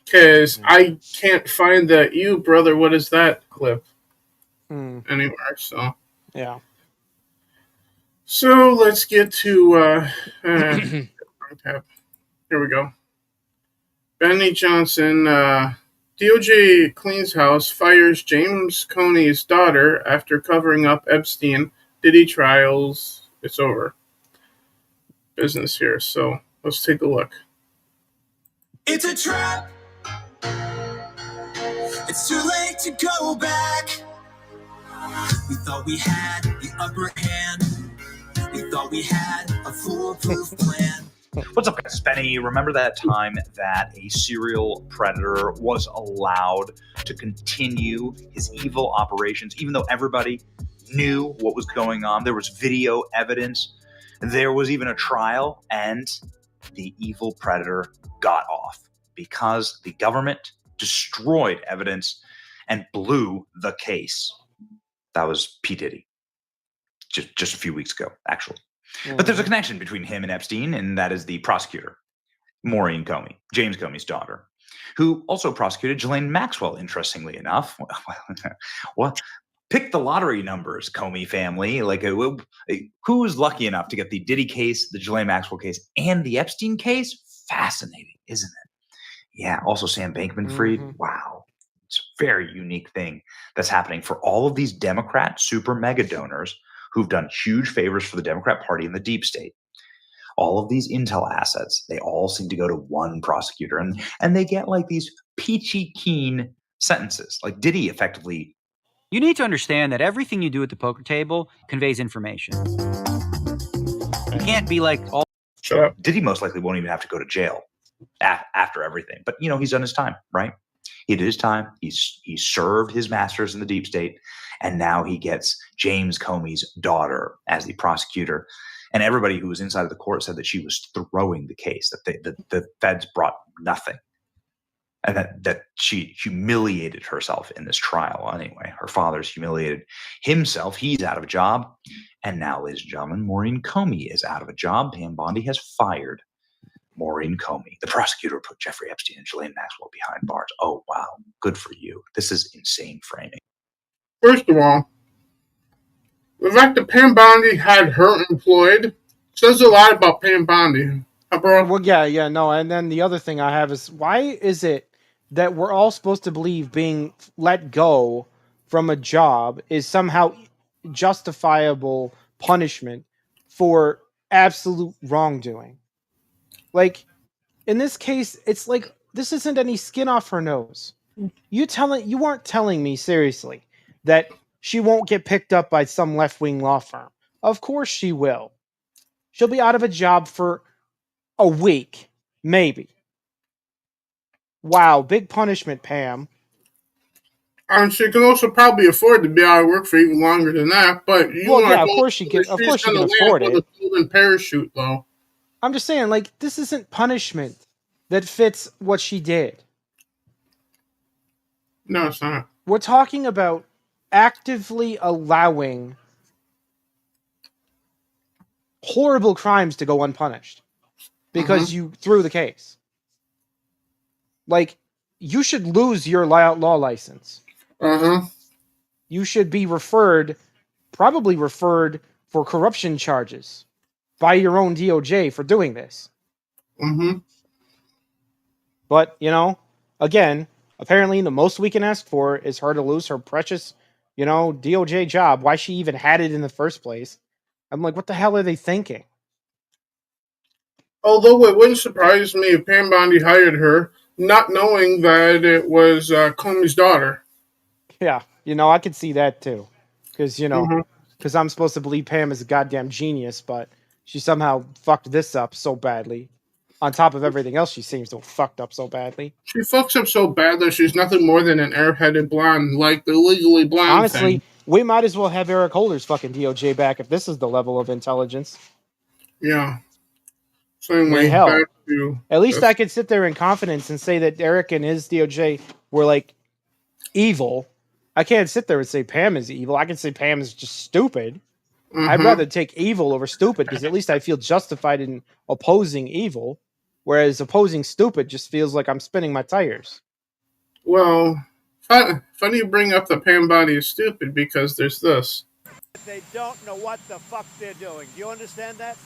Because I can't find the "You Brother, What Is That?" clip anywhere, so... Yeah. So let's get to here we go. Benny Johnson, DOJ cleans house, fires James Comey's daughter after covering up Epstein Diddy trials. It's over. Business here, so let's take a look. It's a trap. It's too late to go back. We thought we had the upper hand. We thought we had a foolproof plan. What's up, guys? Benny. Remember that time that a serial predator was allowed to continue his evil operations, even though everybody knew what was going on? There was video evidence. There was even a trial, and the evil predator got off because the government destroyed evidence and blew the case. That was P. Diddy. Just a few weeks ago, actually. But there's a connection between him and Epstein, and that is the prosecutor, Maureen Comey, James Comey's daughter, who also prosecuted Ghislaine Maxwell, interestingly enough. Well, pick the lottery numbers, Comey family. Like, who's lucky enough to get the Diddy case, the Ghislaine Maxwell case, and the Epstein case? Fascinating, isn't it? Yeah, also Sam Bankman-Fried. Wow. It's a very unique thing that's happening for all of these Democrat super mega donors who've done huge favors for the Democrat Party and the deep state. All of these intel assets, they all seem to go to one prosecutor, and they get like these peachy keen sentences. Like Diddy effectively. You need to understand that everything you do at the poker table conveys information. You can't be like all. Shut up. Diddy most likely won't even have to go to jail after everything. But, he's done his time, right? He did his time. He served his masters in the deep state. And now he gets James Comey's daughter as the prosecutor. And everybody who was inside of the court said that she was throwing the case, that the feds brought nothing. And that she humiliated herself in this trial anyway. Her father's humiliated himself. He's out of a job. And now, ladies and gentlemen, Maureen Comey is out of a job. Pam Bondi has fired Maureen Comey. The prosecutor put Jeffrey Epstein and Ghislaine Maxwell behind bars. Oh, wow. Good for you. This is insane framing. First of all, the fact that Pam Bondi had her employed says a lot about Pam Bondi. Bro. Well, yeah, no. And then the other thing I have is, why is it that we're all supposed to believe being let go from a job is somehow justifiable punishment for absolute wrongdoing? Like, in this case, it's like, this isn't any skin off her nose. You weren't telling me, seriously, that she won't get picked up by some left-wing law firm. Of course she will. She'll be out of a job for a week, maybe. Wow, big punishment, Pam. And she can also probably afford to be out of work for even longer than that. But you Well, want yeah, to of go course she can. Of she's course she going can to land afford with it. a golden parachute, though. I'm just saying, like, this isn't punishment that fits what she did. No, it's not. We're talking about actively allowing horrible crimes to go unpunished because you threw the case. Like, you should lose your law license. You should be probably referred for corruption charges by your own DOJ for doing this. But, again, apparently the most we can ask for is her to lose her precious, DOJ job. Why she even had it in the first place. I'm like, what the hell are they thinking? Although it wouldn't surprise me if Pam Bondi hired her, not knowing that it was Comey's daughter. Yeah, I could see that too. Because I'm supposed to believe Pam is a goddamn genius, but she somehow fucked this up so badly. On top of everything else she seems to have fucked up so badly. She fucks up so bad that she's nothing more than an airheaded blonde, like the Legally Blonde Honestly, thing. we might as well have Eric Holder's fucking DOJ back if this is the level of intelligence. Yeah. So I mean, anyway, hell. back to At least I could sit there in confidence and say that Eric and his DOJ were like evil. I can't sit there and say Pam is evil. I can say Pam is just stupid. I'd rather take evil over stupid because at least I feel justified in opposing evil, whereas opposing stupid just feels like I'm spinning my tires. Well, funny you bring up the Pam Bondi is stupid because there's this. They don't know what the fuck they're doing. Do you understand that?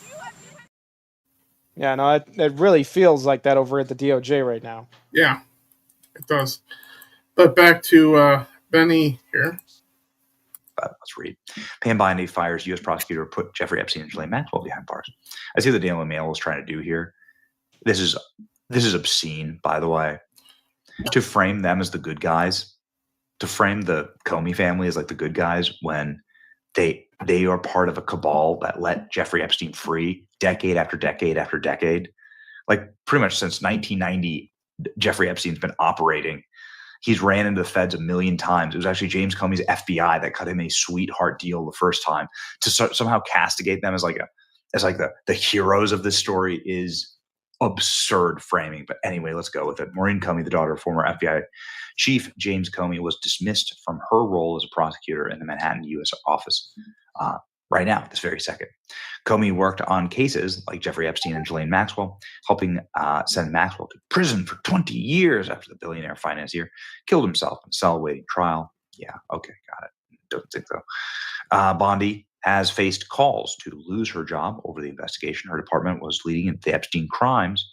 Yeah, no, it really feels like that over at the DOJ right now. Yeah, it does. But back to Benny here. Let's read. Pam Bondi fires U.S. prosecutor put Jeffrey Epstein and Ghislaine Maxwell behind bars. I see what the Daily Mail is trying to do here. This is obscene, by the way. To frame them as the good guys, to frame the Comey family as like the good guys when they are part of a cabal that let Jeffrey Epstein free decade after decade after decade. Like pretty much since 1990, Jeffrey Epstein's been operating. He's ran into the feds a million times. It was actually James Comey's FBI that cut him a sweetheart deal the first time. To somehow castigate them as the heroes of this story is absurd framing. But anyway, let's go with it. Maureen Comey, the daughter of former FBI Chief James Comey, was dismissed from her role as a prosecutor in the Manhattan U.S. office right now, this very second. Comey worked on cases like Jeffrey Epstein and Ghislaine Maxwell, helping send Maxwell to prison for 20 years after the billionaire financier killed himself in a cell awaiting trial. Yeah, okay, got it. Don't think so. Bondi has faced calls to lose her job over the investigation her department was leading into the Epstein crimes.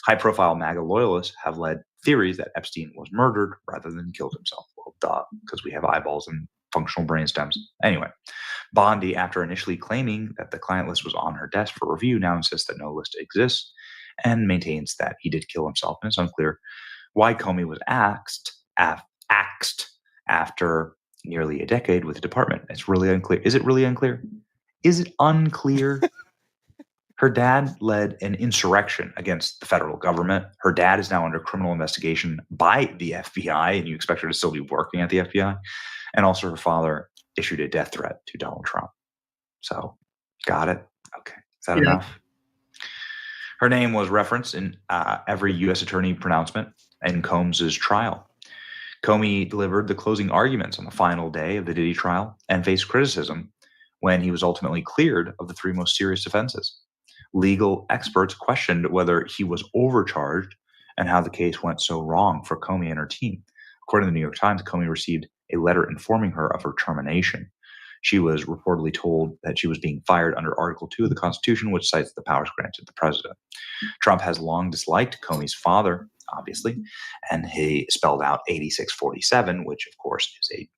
High-profile MAGA loyalists have led theories that Epstein was murdered rather than killed himself. Well, duh, because we have eyeballs and functional brain stems. Anyway, Bondi, after initially claiming that the client list was on her desk for review, now insists that no list exists and maintains that he did kill himself. And it's unclear why Comey was axed after nearly a decade with the department. It's really unclear. Is it really unclear? Is it unclear? Her dad led an insurrection against the federal government. Her dad is now under criminal investigation by the FBI, and you expect her to still be working at the FBI. And also her father issued a death threat to Donald Trump. So, got it? Okay. Is that enough? Her name was referenced in every U.S. attorney pronouncement in Combs' trial. Comey delivered the closing arguments on the final day of the Diddy trial and faced criticism when he was ultimately cleared of the three most serious offenses. Legal experts questioned whether he was overcharged and how the case went so wrong for Comey and her team. According to the New York Times, Comey received a letter informing her of her termination. She was reportedly told that she was being fired under Article 2 of the Constitution, which cites the powers granted to the president. Trump has long disliked Comey's father, obviously, and he spelled out 8647, which, of course, is a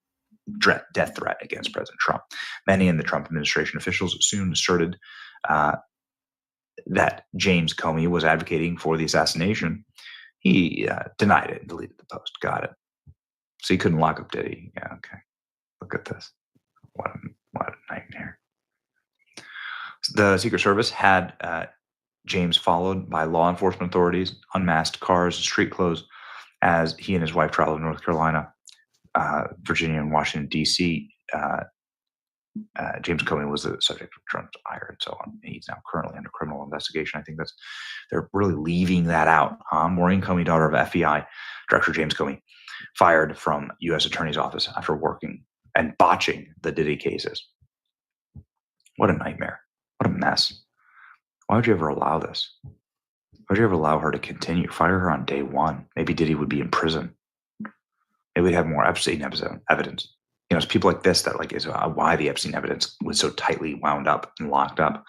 death threat against President Trump. Many in the Trump administration officials soon asserted that James Comey was advocating for the assassination. He denied it and deleted the post. Got it. So he couldn't lock up Diddy. Yeah, okay. Look at this. What a nightmare. The Secret Service had James followed by law enforcement authorities, unmasked cars, street clothes, as he and his wife traveled to North Carolina, Virginia, and Washington, D.C. James Comey was the subject of Trump's ire and so on. He's now currently under criminal investigation. I think they're really leaving that out. Maureen Comey, daughter of FBI Director James Comey, fired from U.S. Attorney's Office after working and botching the Diddy cases. What a nightmare. What a mess. Why would you ever allow this? Why would you ever allow her to continue? Fire her on day one. Maybe Diddy would be in prison. Maybe we'd have more Epstein evidence. It's people like this that is why the Epstein evidence was so tightly wound up and locked up.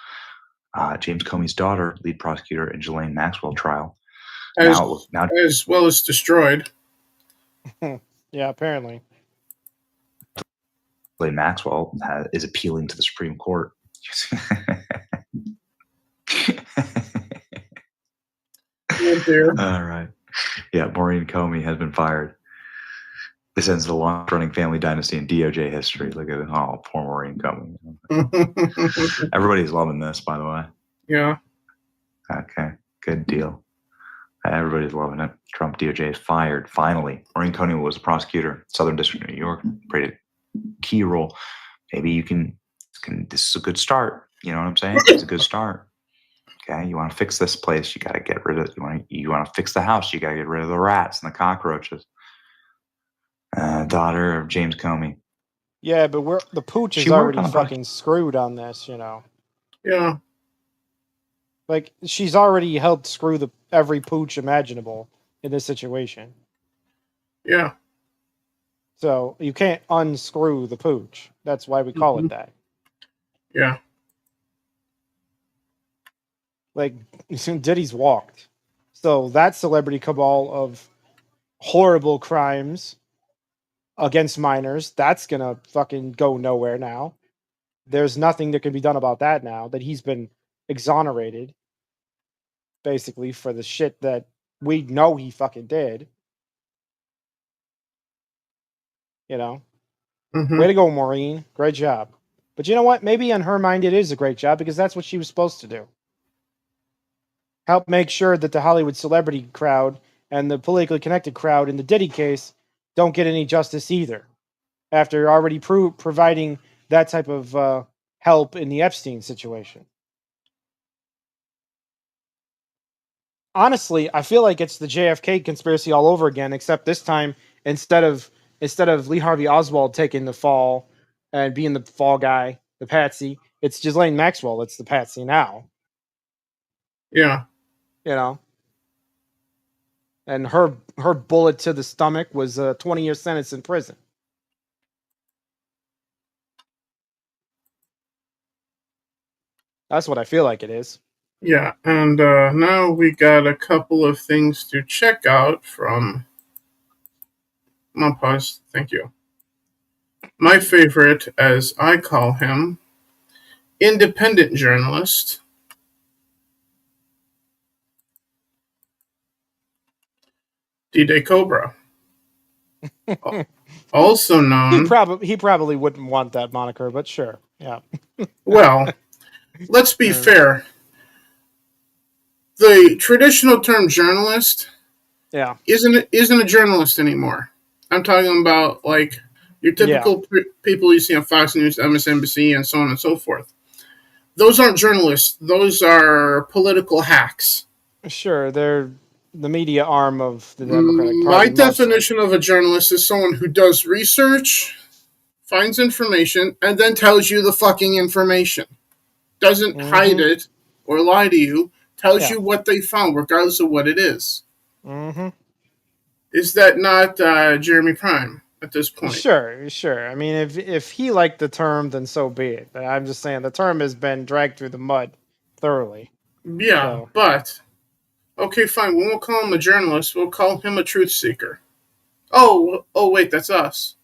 James Comey's daughter, lead prosecutor in Ghislaine Maxwell trial, as well as destroyed. Yeah, apparently. Ghislaine Maxwell is appealing to the Supreme Court. All right. Yeah, Maureen Comey has been fired. This ends the long-running family dynasty in DOJ history. Look at it. Oh, poor Maureen Comey. Everybody's loving this, by the way. Yeah. Okay, good deal. Everybody's loving it. Trump DOJ is fired, finally. Maureen Comey was a prosecutor, Southern District of New York, played a key role. Maybe you can, this is a good start. You know what I'm saying? It's a good start. Okay, you want to fix this place, you got to get rid of, you want to fix the house, you got to get rid of the rats and the cockroaches. Daughter of James Comey. Yeah, but the pooch is already fucking screwed on this, Yeah. She's already helped screw every pooch imaginable in this situation. Yeah. So you can't unscrew the pooch. That's why we call it that. Yeah. Diddy's walked. So that celebrity cabal of horrible crimes against minors, that's gonna fucking go nowhere now. There's nothing that can be done about that now that he's been exonerated, basically, for the shit that we know he fucking did. Way to go, Maureen. Great job. But you know what? Maybe in her mind it is a great job because that's what she was supposed to do. Help make sure that the Hollywood celebrity crowd and the politically connected crowd in the Diddy case don't get any justice either, after already providing that type of help in the Epstein situation. Honestly, I feel like it's the JFK conspiracy all over again, except this time, instead of Lee Harvey Oswald taking the fall and being the fall guy, the patsy, it's Ghislaine Maxwell that's the patsy now. Yeah. And her bullet to the stomach was a 20-year sentence in prison. That's what I feel like it is. Yeah, and now we got a couple of things to check out from... I'm on pause. Thank you. My favorite, as I call him, independent journalist, D-Day Cobra. Also known... He probably wouldn't want that moniker, but sure. Yeah. Well, let's be fair. The traditional term journalist isn't a journalist anymore. I'm talking about your typical people you see on Fox News, MSNBC, and so on and so forth. Those aren't journalists. Those are political hacks. Sure, they're the media arm of the Democratic Party. My definition of a journalist is someone who does research, finds information, and then tells you the fucking information. Doesn't hide it or lie to you. Tells you what they found, regardless of what it is. Mm-hmm. Is that not Jeremy Prime at this point? Sure. I mean, if he liked the term, then so be it. I'm just saying the term has been dragged through the mud thoroughly. Yeah, but... Okay, fine. We won't call him a journalist. We'll call him a truth seeker. Oh, wait, that's us.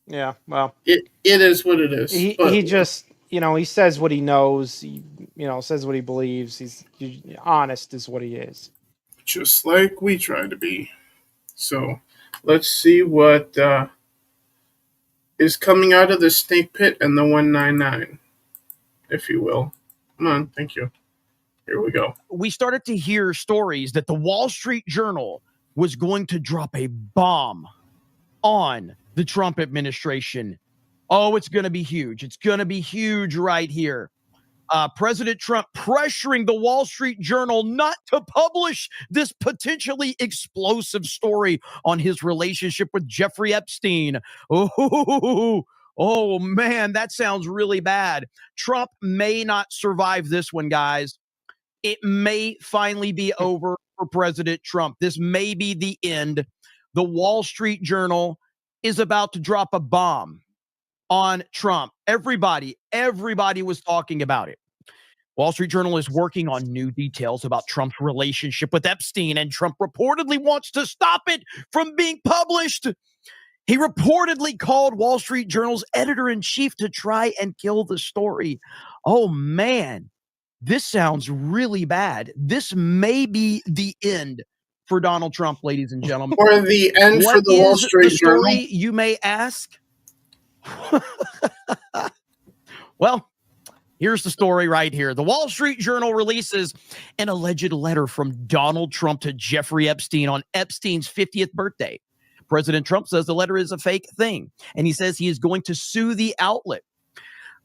Yeah, well... It is what it is. He just... he says what he knows. He, says what he believes. He's honest is what he is. Just like we try to be. So, let's see what is coming out of the snake pit and the 199, if you will. Come on, thank you. Here we go. We started to hear stories that the Wall Street Journal was going to drop a bomb on the Trump administration. Oh, it's going to be huge. It's going to be huge right here. President Trump pressuring the Wall Street Journal not to publish this potentially explosive story on his relationship with Jeffrey Epstein. Oh, man, that sounds really bad. Trump may not survive this one, guys. It may finally be over for President Trump. This may be the end. The Wall Street Journal is about to drop a bomb on Trump. Everybody was talking about it. Wall Street Journal is working on new details about Trump's relationship with Epstein, and Trump reportedly wants to stop it from being published. He reportedly called Wall Street Journal's editor-in-chief to try and kill the story. Oh, man, this sounds really bad. This may be the end for Donald Trump, ladies and gentlemen. Or the end for the Wall Street Journal. Journal. You may ask. Well, here's the story right here. The Wall Street Journal releases an alleged letter from Donald Trump to Jeffrey Epstein on Epstein's 50th birthday. President Trump says the letter is a fake thing, and he says he is going to sue the outlet.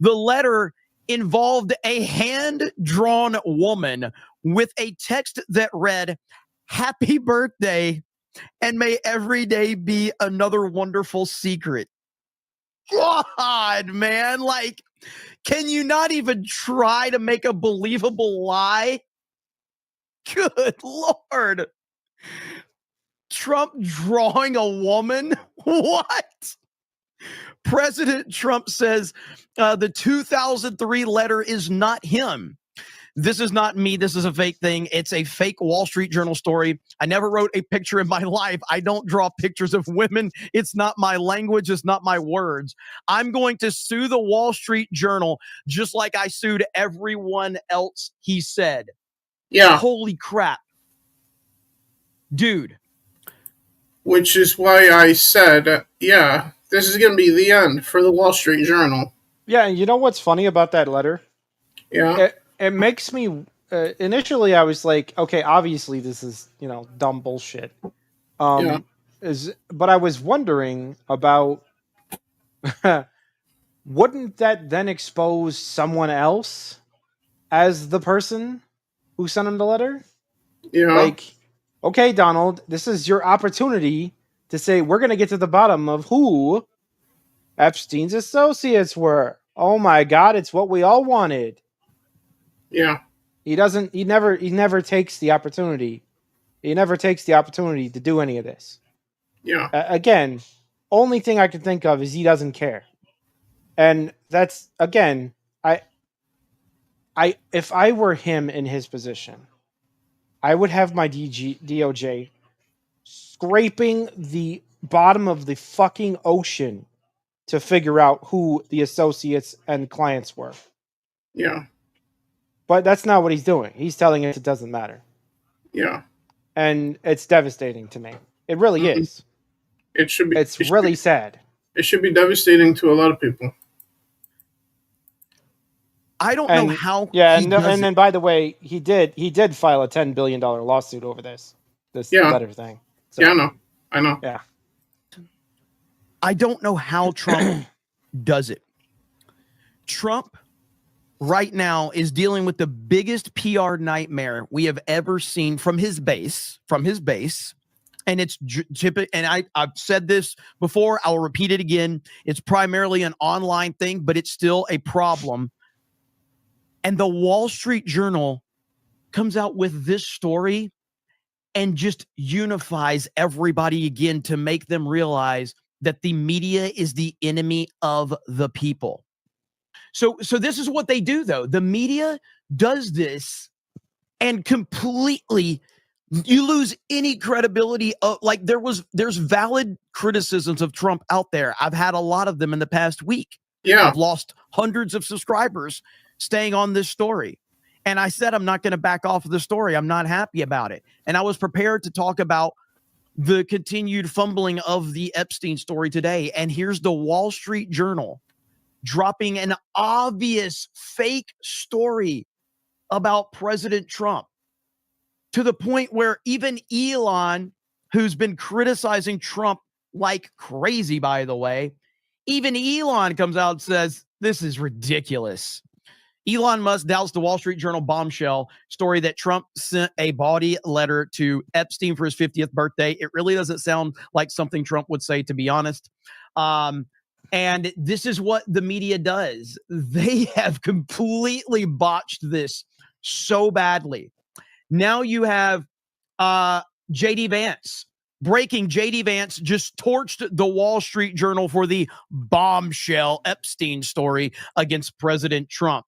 The letter involved a hand-drawn woman with a text that read, "Happy birthday, and may every day be another wonderful secret." God, man, like, can you not even try to make a believable lie? Good Lord. Trump drawing a woman? What? President Trump says the 2003 letter is not him. This is not me. This is a fake thing. It's a fake Wall Street Journal story. I never wrote a picture in my life. I don't draw pictures of women. It's not my language. It's not my words. I'm going to sue the Wall Street Journal just like I sued everyone else, he said. Yeah. Holy crap. Dude. Which is why I said, yeah, this is going to be the end for the Wall Street Journal. Yeah, and you know what's funny about that letter? Yeah. It makes me, initially I was like, okay, obviously this is, dumb bullshit. But I was wondering about, wouldn't that then expose someone else as the person who sent him the letter? Yeah. Like, okay, Donald, this is your opportunity to say, we're going to get to the bottom of who Epstein's associates were. Oh my God, it's what we all wanted. Yeah. He never takes the opportunity. He never takes the opportunity to do any of this. Yeah. Again, only thing I can think of is he doesn't care. And that's, again, if I were him in his position, I would have my DOJ scraping the bottom of the fucking ocean to figure out who the associates and clients were. Yeah. But that's not what he's doing. He's telling us it doesn't matter. Yeah. And it's devastating to me. It really is. It should be. It's really sad. It should be devastating to a lot of people. I don't know how. Yeah, and then by the way, he did file a $10 billion lawsuit over this letter thing. So, yeah, I know. Yeah. I don't know how Trump does it. Trump right now is dealing with the biggest PR nightmare we have ever seen from his base. And it's and I've said this before. I'll repeat it again. It's primarily an online thing, but it's still a problem. And the Wall Street Journal comes out with this story and just unifies everybody again to make them realize that the media is the enemy of the people. So this is what they do, though. The media does this and completely, you lose any credibility. Like there's valid criticisms of Trump out there. I've had a lot of them in the past week. Yeah. I've lost hundreds of subscribers staying on this story. And I said, I'm not going to back off of the story. I'm not happy about it. And I was prepared to talk about the continued fumbling of the Epstein story today. And here's the Wall Street Journal dropping an obvious fake story about President Trump, to the point where even Elon, who's been criticizing Trump like crazy, by the way, even Elon comes out and says, this is ridiculous. Elon Musk doubts the Wall Street Journal bombshell story that Trump sent a bawdy letter to Epstein for his 50th birthday. It really doesn't sound like something Trump would say, to be honest. And this is what the media does. They have completely botched this so badly. Now you have J.D. Vance. Breaking, J.D. Vance just torched the Wall Street Journal for the bombshell Epstein story against President Trump.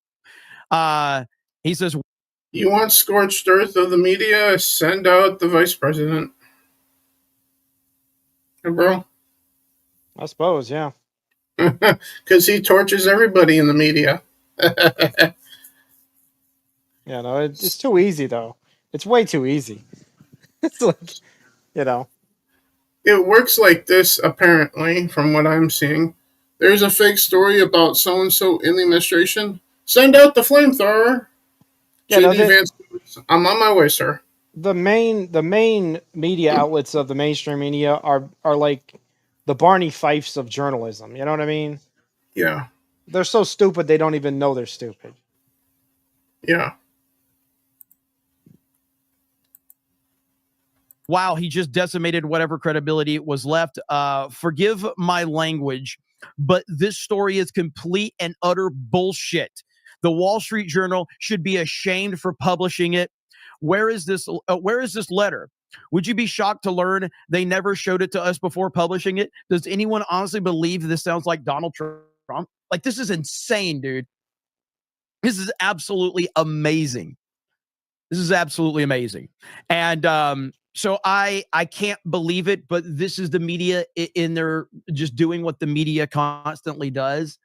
He says, you want scorched earth of the media? Send out the vice president. Hey, bro. I suppose, yeah. Because he torches everybody in the media. Yeah, no, it's too easy, though. It's way too easy. It's like, you know. It works like this, apparently, from what I'm seeing. There's a fake story about so-and-so in the administration. Send out the flamethrower. Yeah, no, J.D. Vance, I'm on my way, sir. The main media outlets of the mainstream media are like the Barney Fifes of journalism. You know what I mean? Yeah. They're so stupid they don't even know they're stupid. Yeah. wow, he just decimated whatever credibility was left. Forgive my language, but this story is complete and utter bullshit. The Wall Street Journal should be ashamed for publishing it. Where is this letter? Would you be shocked to learn they never showed it to us before publishing it? Does anyone honestly believe this sounds like Donald Trump? Like, this is insane, dude. This is absolutely amazing. This is absolutely amazing. And so I can't believe it, but this is the media in there just doing what the media constantly does.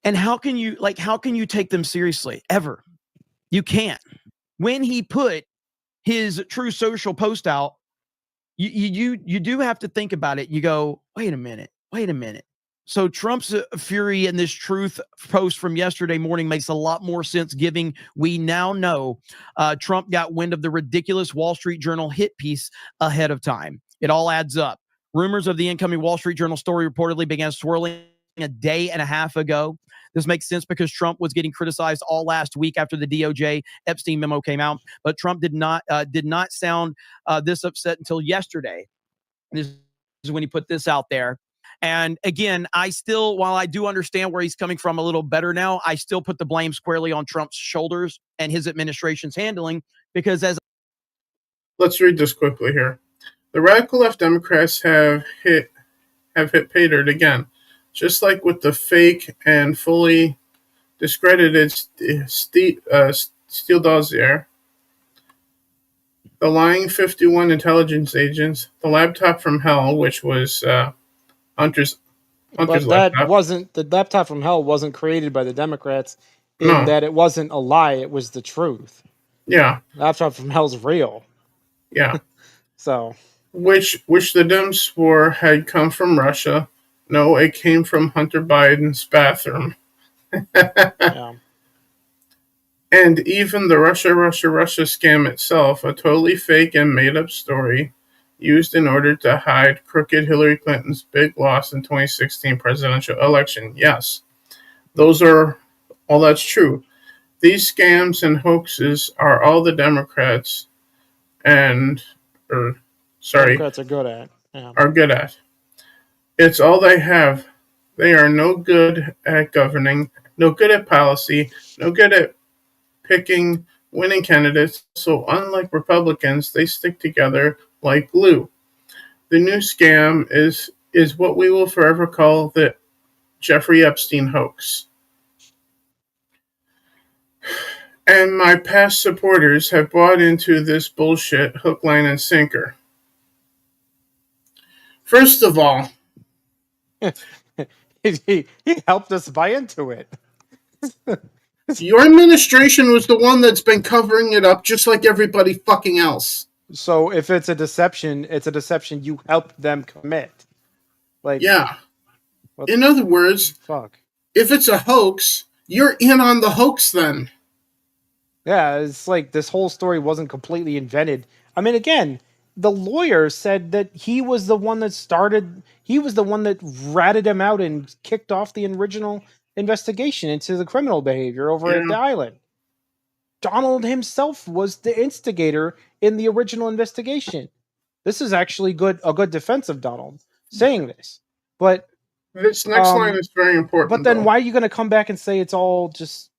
And how can you take them seriously ever? You can't. When he put his True Social post out, you do have to think about it. You go, wait a minute. So Trump's fury in this truth post from yesterday morning makes a lot more sense, given we now know Trump got wind of the ridiculous Wall Street Journal hit piece ahead of time. It all adds up. Rumors of the incoming Wall Street Journal story reportedly began swirling a day and a half ago. This makes sense because Trump was getting criticized all last week after the DOJ Epstein memo came out, but Trump did not sound this upset until yesterday. This is when he put this out there. And again, while I do understand where he's coming from a little better now, I still put the blame squarely on Trump's shoulders and his administration's handling, because let's read this quickly here. The radical left Democrats have hit pay dirt again, just like with the fake and fully discredited Steele dossier, the lying 51 intelligence agents, the laptop from hell, which was Hunter's but that laptop. The laptop from hell wasn't created by the Democrats No. that it wasn't a lie, it was the truth. Yeah. Laptop from hell's real. Yeah. So. Which the Dems swore had come from Russia. No, it came from Hunter Biden's bathroom. Yeah. And even the Russia scam itself, a totally fake and made-up story used in order to hide crooked Hillary Clinton's big loss in 2016 presidential election. Yes, all that's true. These scams and hoaxes are all the Democrats Democrats are good at. Yeah. Are good at. It's all they have. They are no good at governing, no good at policy, no good at picking winning candidates. So unlike Republicans, they stick together like glue. The new scam is what we will forever call the Jeffrey Epstein hoax. And my past supporters have bought into this bullshit hook, line, and sinker. First of all, he helped us buy into it. Your administration was the one that's been covering it up just like everybody fucking else. So if it's a deception you helped them commit. Like, yeah. In other words, fuck. If it's a hoax, you're in on the hoax then. Yeah, it's like this whole story wasn't completely invented. I mean, again, the lawyer said that he was the one that ratted him out and kicked off the original investigation into the criminal behavior over at the island. Donald himself was the instigator in the original investigation. This is actually a good defense of Donald saying this. But this next line is very important. But then though. why are you going to come back and say it's all just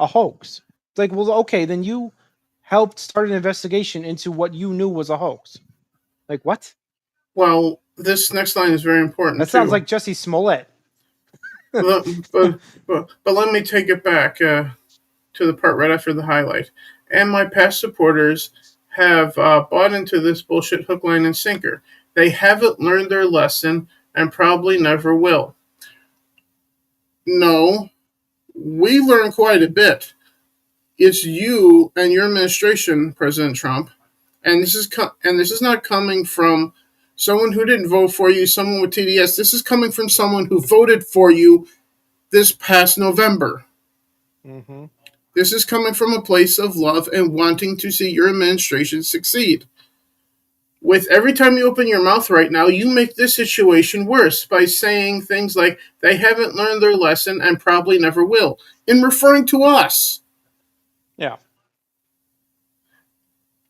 a hoax? It's like, well, okay, then you helped start an investigation into what you knew was a hoax. Like, what? Well, this next line is very important. That sounds like Jussie Smollett. but let me take it back to the part right after the highlight. And my past supporters have bought into this bullshit hook, line, and sinker. They haven't learned their lesson and probably never will. No, we learned quite a bit. It's you and your administration, President Trump, and this is not coming from someone who didn't vote for you, someone with TDS. This is coming from someone who voted for you this past November. Mm-hmm. This is coming from a place of love and wanting to see your administration succeed. With every time you open your mouth right now, you make this situation worse by saying things like, they haven't learned their lesson and probably never will, in referring to us. Yeah.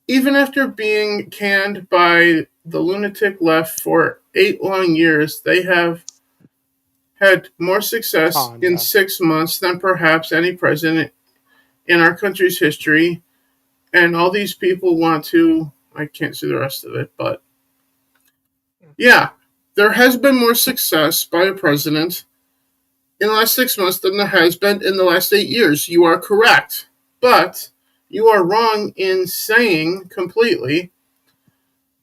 Even after being canned by the lunatic left for 8 long years, they have had more success in 6 months than perhaps any president in our country's history. And all these people want to, I can't see the rest of it, but yeah, there has been more success by a president in the last 6 months than there has been in the last 8 years. You are correct. But you are wrong in saying completely,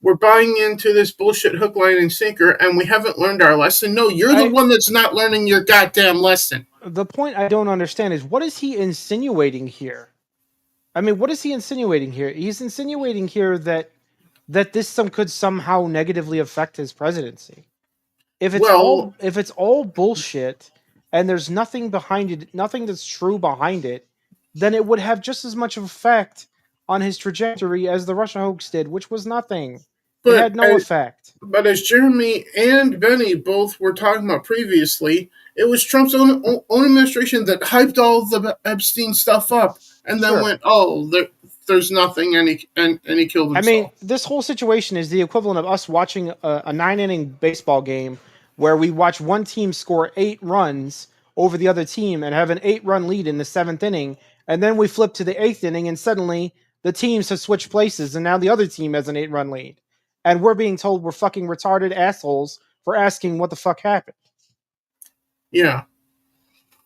we're buying into this bullshit hook, line, and sinker, and we haven't learned our lesson. No, you're the one that's not learning your goddamn lesson. The point I don't understand is, what is he insinuating here? I mean, what is he insinuating here? He's insinuating here that this could somehow negatively affect his presidency. If it's all bullshit and there's nothing behind it, nothing that's true behind it, then it would have just as much effect on his trajectory as the Russia hoax did, which was nothing. It had no effect. But as Jeremy and Benny both were talking about previously, it was Trump's own administration that hyped all the Epstein stuff up and then went, oh, there's nothing, and he killed himself. I mean, this whole situation is the equivalent of us watching a 9-inning baseball game where we watch one team score 8 runs over the other team and have an 8-run lead in the 7th inning, and then we flip to the 8th inning and suddenly the teams have switched places and now the other team has an 8-run lead. And we're being told we're fucking retarded assholes for asking what the fuck happened. Yeah.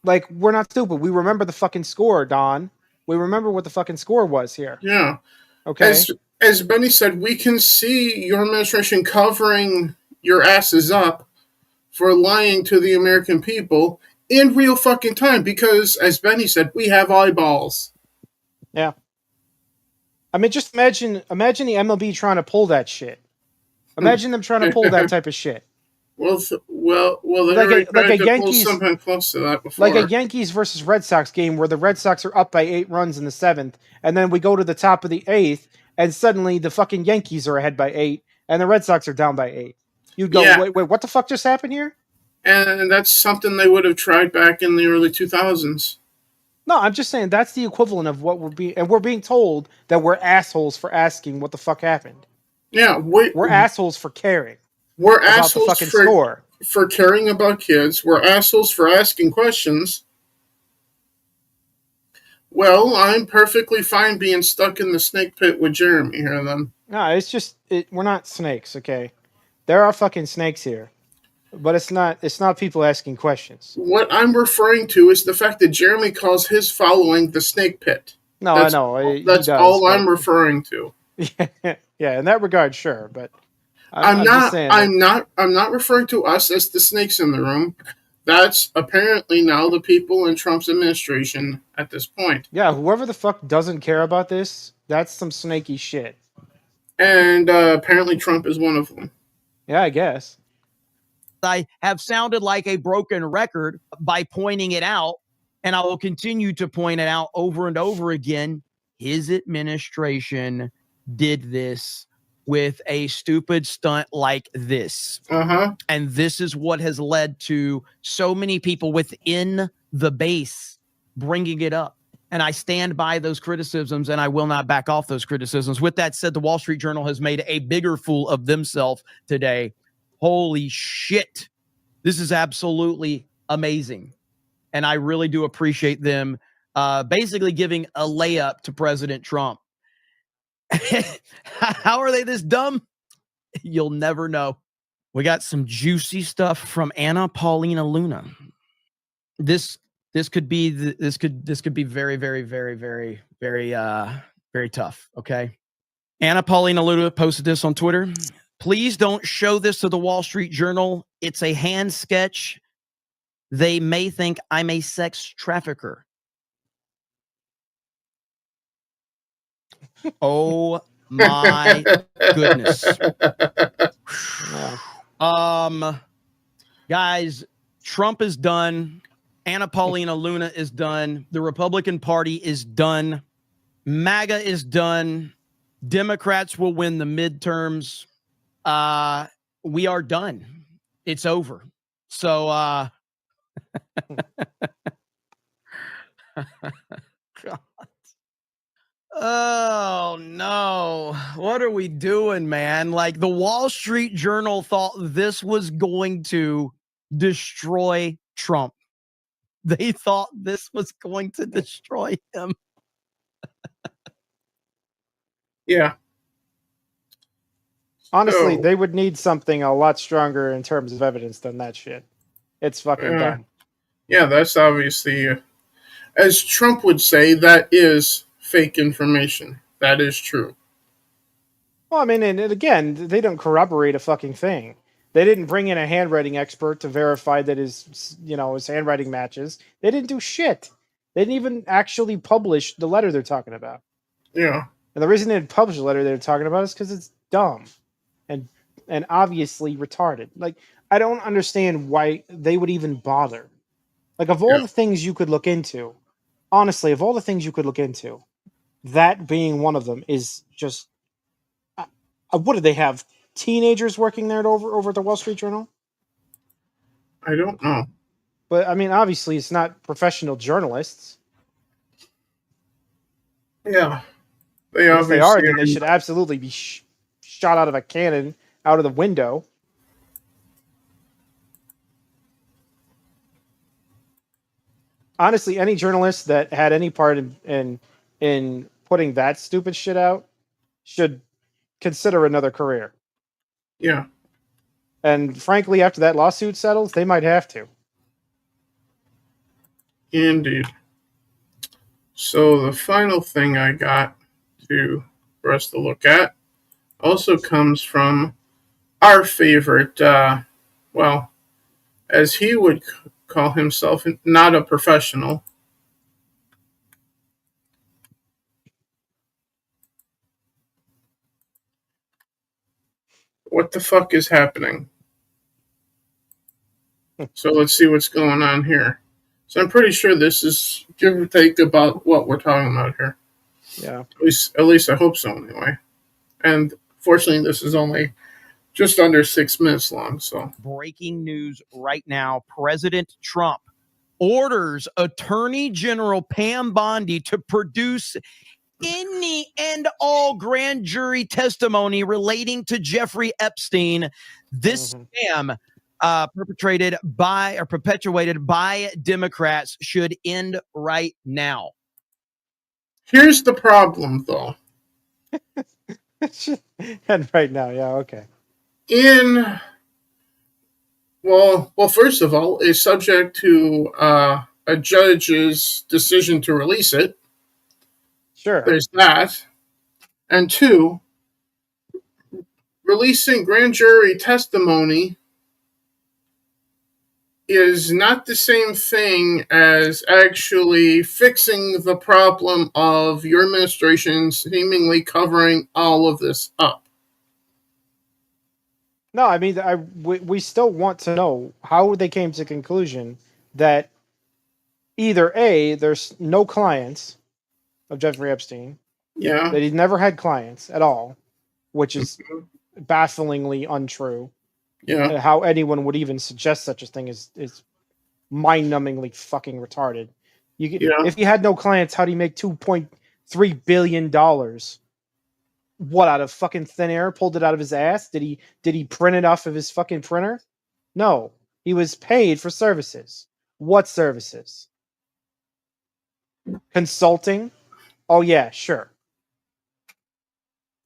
Like, we're not stupid. We remember the fucking score, Don. We remember what the fucking score was here. Yeah. Okay. As Benny said, we can see your administration covering your asses up for lying to the American people in real fucking time because, as Benny said, we have eyeballs. Yeah. I mean, just imagine the MLB trying to pull that shit. Imagine them trying to pull that type of shit. Well, they like a Yankees something close to that before. Like a Yankees versus Red Sox game where the Red Sox are up by 8 runs in the 7th, and then we go to the top of the 8th, and suddenly the fucking Yankees are ahead by 8, and the Red Sox are down by 8. You'd go, wait, what the fuck just happened here? And that's something they would have tried back in the early 2000s. No, I'm just saying that's the equivalent of what we're being told that we're assholes for asking what the fuck happened. Yeah, we're assholes for caring. We're assholes for caring about kids. We're assholes for asking questions. Well, I'm perfectly fine being stuck in the snake pit with Jeremy here then. No, it's just we're not snakes, okay? There are fucking snakes here. But it's not people asking questions. What I'm referring to is the fact that Jeremy calls his following the snake pit. No, I know. That's all I'm referring to. Yeah, in that regard, sure, but I'm not referring to us as the snakes in the room. That's apparently now the people in Trump's administration at this point. Yeah, whoever the fuck doesn't care about this, that's some snaky shit. And apparently Trump is one of them. Yeah, I guess. I have sounded like a broken record by pointing it out, and I will continue to point it out over and over again. his administration did this with a stupid stunt like this. And this is what has led to so many people within the base bringing it up. And I stand by those criticisms, and I will not back off those criticisms. With that said, the Wall Street Journal has made a bigger fool of themselves today. Holy shit. This is absolutely amazing. And I really do appreciate them basically giving a layup to President Trump. How are they this dumb? You'll never know. We got some juicy stuff from Anna Paulina Luna. This could be this could be very, very, very, very, very very tough. Okay. Anna Paulina Luna posted this on Twitter. Please don't show this to the Wall Street Journal. It's a hand sketch. They may think I'm a sex trafficker. Oh my goodness. Guys, Trump is done. Anna Paulina Luna is done. The Republican Party is done. MAGA is done. Democrats will win the midterms. We are done. It's over. So, God. Oh no. What are we doing, man? Like, the Wall Street Journal thought this was going to destroy Trump. They thought this was going to destroy him. Yeah. Honestly, they would need something a lot stronger in terms of evidence than that shit. It's fucking dumb. Yeah, that's obviously, as Trump would say, that is fake information. That is true. Well, I mean, and again, they don't corroborate a fucking thing. They didn't bring in a handwriting expert to verify that his handwriting matches. They didn't do shit. They didn't even actually publish the letter they're talking about. Yeah. And the reason they didn't publish the letter they're talking about is because it's dumb and obviously retarded. Like, I don't understand why they would even bother. Like, of all the things you could look into, honestly, of all the things you could look into, that being one of them is just... what do they have? Teenagers working there over at the Wall Street Journal? I don't know. But, I mean, obviously, it's not professional journalists. Yeah. If they are, then they should absolutely be shot out of a cannon out of the window. Honestly, any journalist that had any part in putting that stupid shit out should consider another career. Yeah. And frankly, after that lawsuit settles, they might have to. Indeed. So the final thing I got for us to look at also comes from our favorite, as he would call himself, not a professional. What the fuck is happening? So let's see what's going on here. So I'm pretty sure this is give or take about what we're talking about here. Yeah. At least I hope so anyway. And fortunately, this is only just under 6 minutes long. So breaking news right now. President Trump orders Attorney General Pam Bondi to produce any and all grand jury testimony relating to Jeffrey Epstein. This scam perpetrated by or perpetuated by Democrats should end right now. Here's the problem, though. And right now, yeah, okay. First of all, is subject to a judge's decision to release it. Sure. There's that. And 2, releasing grand jury testimony is not the same thing as actually fixing the problem of your administration seemingly covering all of this up. No, I mean, we still want to know how they came to the conclusion that either A, there's no clients of Jeffrey Epstein, Yeah. that he'd never had clients at all, which is bafflingly untrue. Yeah. And how anyone would even suggest such a thing is mind-numbingly fucking retarded. Yeah. If he had no clients, how'd he make $2.3 billion? What, out of fucking thin air? Pulled it out of his ass? Did he print it off of his fucking printer? No. He was paid for services. What services? Consulting? Oh yeah, sure.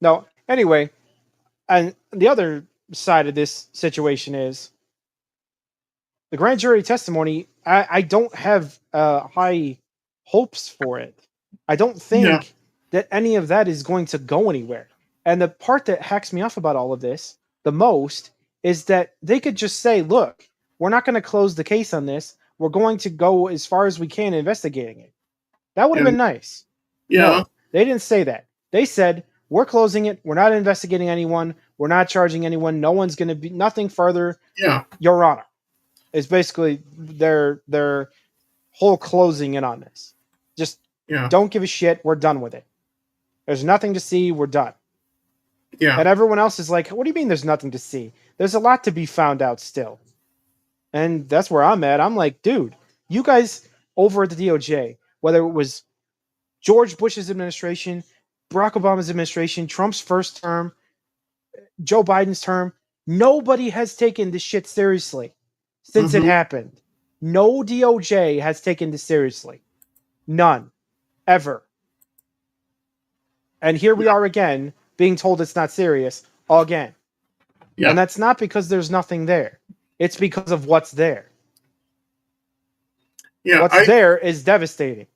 No, anyway, and the other side of this situation is the grand jury testimony. I don't have high hopes for it. I don't think that any of that is going to go anywhere. And the part that hacks me off about all of this the most is that they could just say, look, we're not going to close the case on this. We're going to go as far as we can investigating it. That would have been nice. Yeah. No, they didn't say that. They said, we're closing it. We're not investigating anyone. We're not charging anyone. No one's going to be nothing further. Yeah. Your Honor. It's basically their whole closing in on this. Just don't give a shit. We're done with it. There's nothing to see. We're done. Yeah. And everyone else is like, what do you mean there's nothing to see? There's a lot to be found out still. And that's where I'm at. I'm like, dude, you guys over at the DOJ, whether it was George Bush's administration, Barack Obama's administration, Trump's first term, Joe Biden's term, nobody has taken this shit seriously since it happened. No DOJ has taken this seriously. None. Ever. And here we are again, being told it's not serious again. Yeah. And that's not because there's nothing there. It's because of what's there. Yeah. What's there is devastating.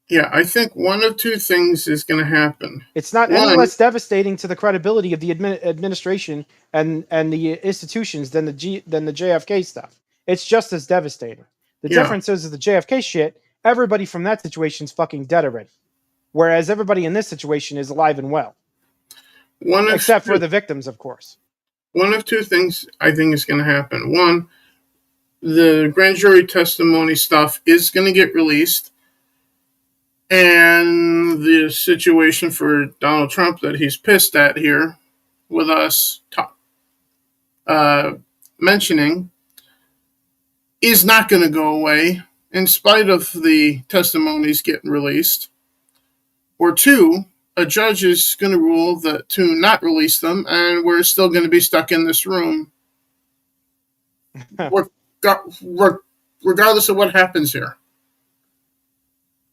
Yeah, I think one of two things is going to happen. It's not any less devastating to the credibility of the administration and the institutions than the JFK stuff. It's just as devastating. The difference is the JFK shit, everybody from that situation is fucking dead already. Whereas everybody in this situation is alive and well. Except for the victims, of course. One of two things I think is going to happen. One, the grand jury testimony stuff is going to get released. And the situation for Donald Trump that he's pissed at here with us mentioning is not going to go away in spite of the testimonies getting released. Or two, a judge is going to rule that to not release them, and we're still going to be stuck in this room regardless of what happens here.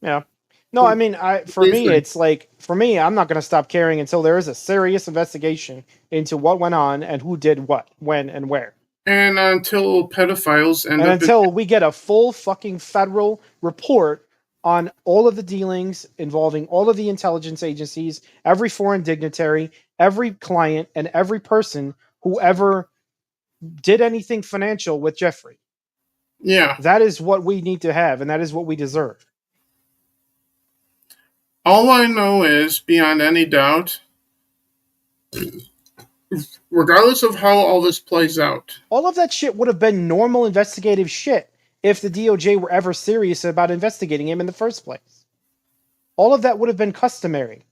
Yeah. No, I mean, for me, it's like, I'm not going to stop caring until there is a serious investigation into what went on and who did what, when, and where. And until pedophiles and until we get a full fucking federal report on all of the dealings involving all of the intelligence agencies, every foreign dignitary, every client, and every person who ever did anything financial with Jeffrey. Yeah. That is what we need to have, and that is what we deserve. All I know is, beyond any doubt, regardless of how all this plays out, all of that shit would have been normal investigative shit if the DOJ were ever serious about investigating him in the first place. All of that would have been customary.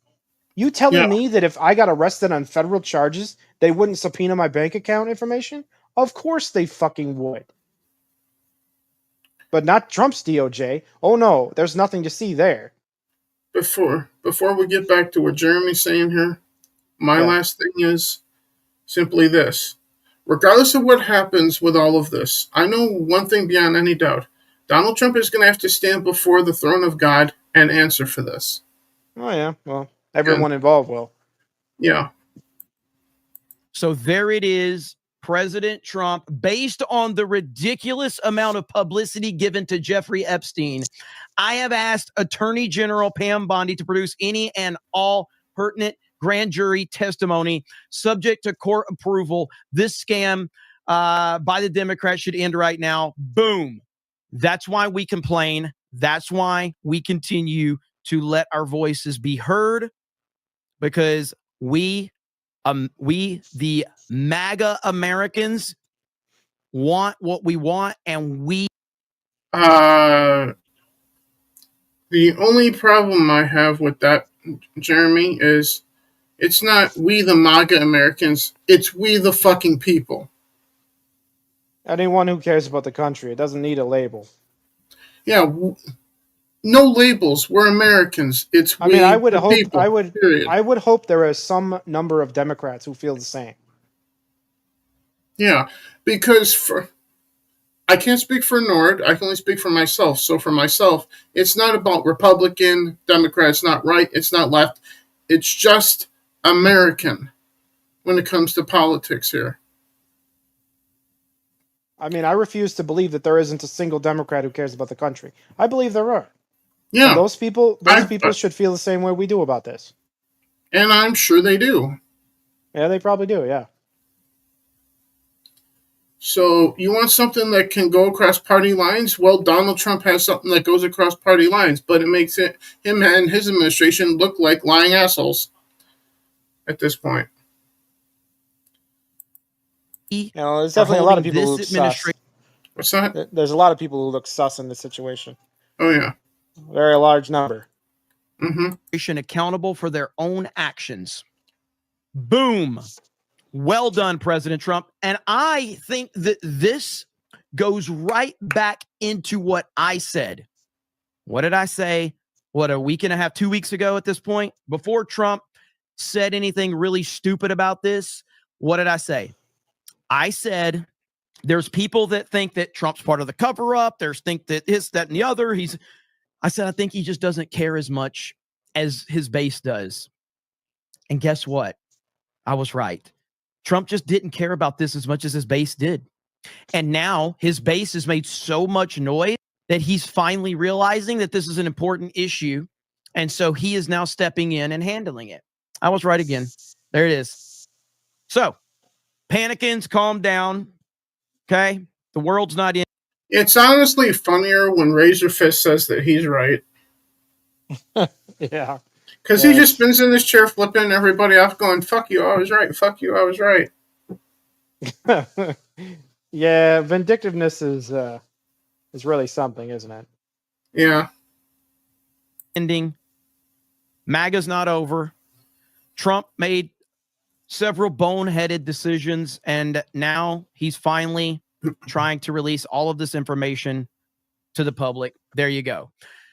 You telling me that if I got arrested on federal charges, they wouldn't subpoena my bank account information? Of course they fucking would. But not Trump's DOJ. Oh no, there's nothing to see there. Before we get back to what Jeremy's saying here, my last thing is simply this. Regardless of what happens with all of this, I know one thing beyond any doubt. Donald Trump is going to have to stand before the throne of God and answer for this. Oh, yeah. Well, everyone involved will. Yeah. So there it is. President Trump, based on the ridiculous amount of publicity given to Jeffrey Epstein, I have asked Attorney General Pam Bondi to produce any and all pertinent grand jury testimony subject to court approval. This scam by the Democrats should end right now. Boom. That's why we complain. That's why we continue to let our voices be heard, because we, the MAGA Americans, want what we want, and we. The only problem I have with that Jeremy, is it's not we the MAGA Americans, it's we the fucking people. Anyone who cares about the country, it doesn't need a label. Yeah, no labels. We're Americans. It's I mean, I we would the hope people. Period. I would hope there is some number of Democrats who feel the same. Yeah, because I can't speak for Nord. I can only speak for myself. So for myself, it's not about Republican, Democrat. It's not right. It's not left. It's just American when it comes to politics here. I mean, I refuse to believe that there isn't a single Democrat who cares about the country. I believe there are. Yeah, And those people should feel the same way we do about this. And I'm sure they do. Yeah, they probably do. Yeah. So you want something that can go across party lines? Well, Donald Trump has something that goes across party lines, but it makes him and his administration look like lying assholes at this point. There's definitely a lot of people who look sus. What's that? There's a lot of people who look sus in this situation. Oh, yeah. Very large number. Mm-hmm. Accountable for their own actions. Boom. Well done, President Trump. And I think that this goes right back into what I said. What did I say? What, a week and a half, 2 weeks ago at this point? Before Trump said anything really stupid about this, what did I say? I said there's people that think that Trump's part of the cover-up. There's think that this, that, and the other. I said, I think he just doesn't care as much as his base does. And guess what? I was right. Trump just didn't care about this as much as his base did. And now his base has made so much noise that he's finally realizing that this is an important issue. And so he is now stepping in and handling it. I was right again. There it is. So, Panicins, calm down. Okay? The world's not in. It's honestly funnier when Razor Fist says that he's right. Yeah. Because he just spins in this chair, flipping everybody off, going, fuck you, I was right. Fuck you, I was right. Yeah, vindictiveness is really something, isn't it? Yeah. Ending. MAGA's not over. Trump made several boneheaded decisions, and now he's finally trying to release all of this information to the public. There you go.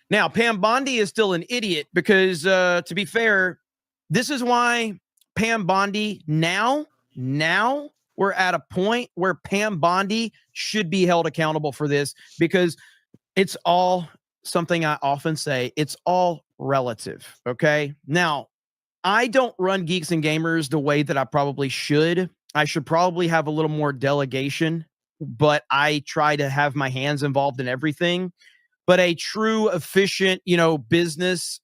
Now, Pam Bondi is still an idiot because, to be fair, this is why Pam Bondi now we're at a point where Pam Bondi should be held accountable for this, because it's all something I often say. It's all relative. Okay. Now, I don't run Geeks and Gamers the way that I probably should. I should probably have a little more delegation, but I try to have my hands involved in everything. But a true efficient, business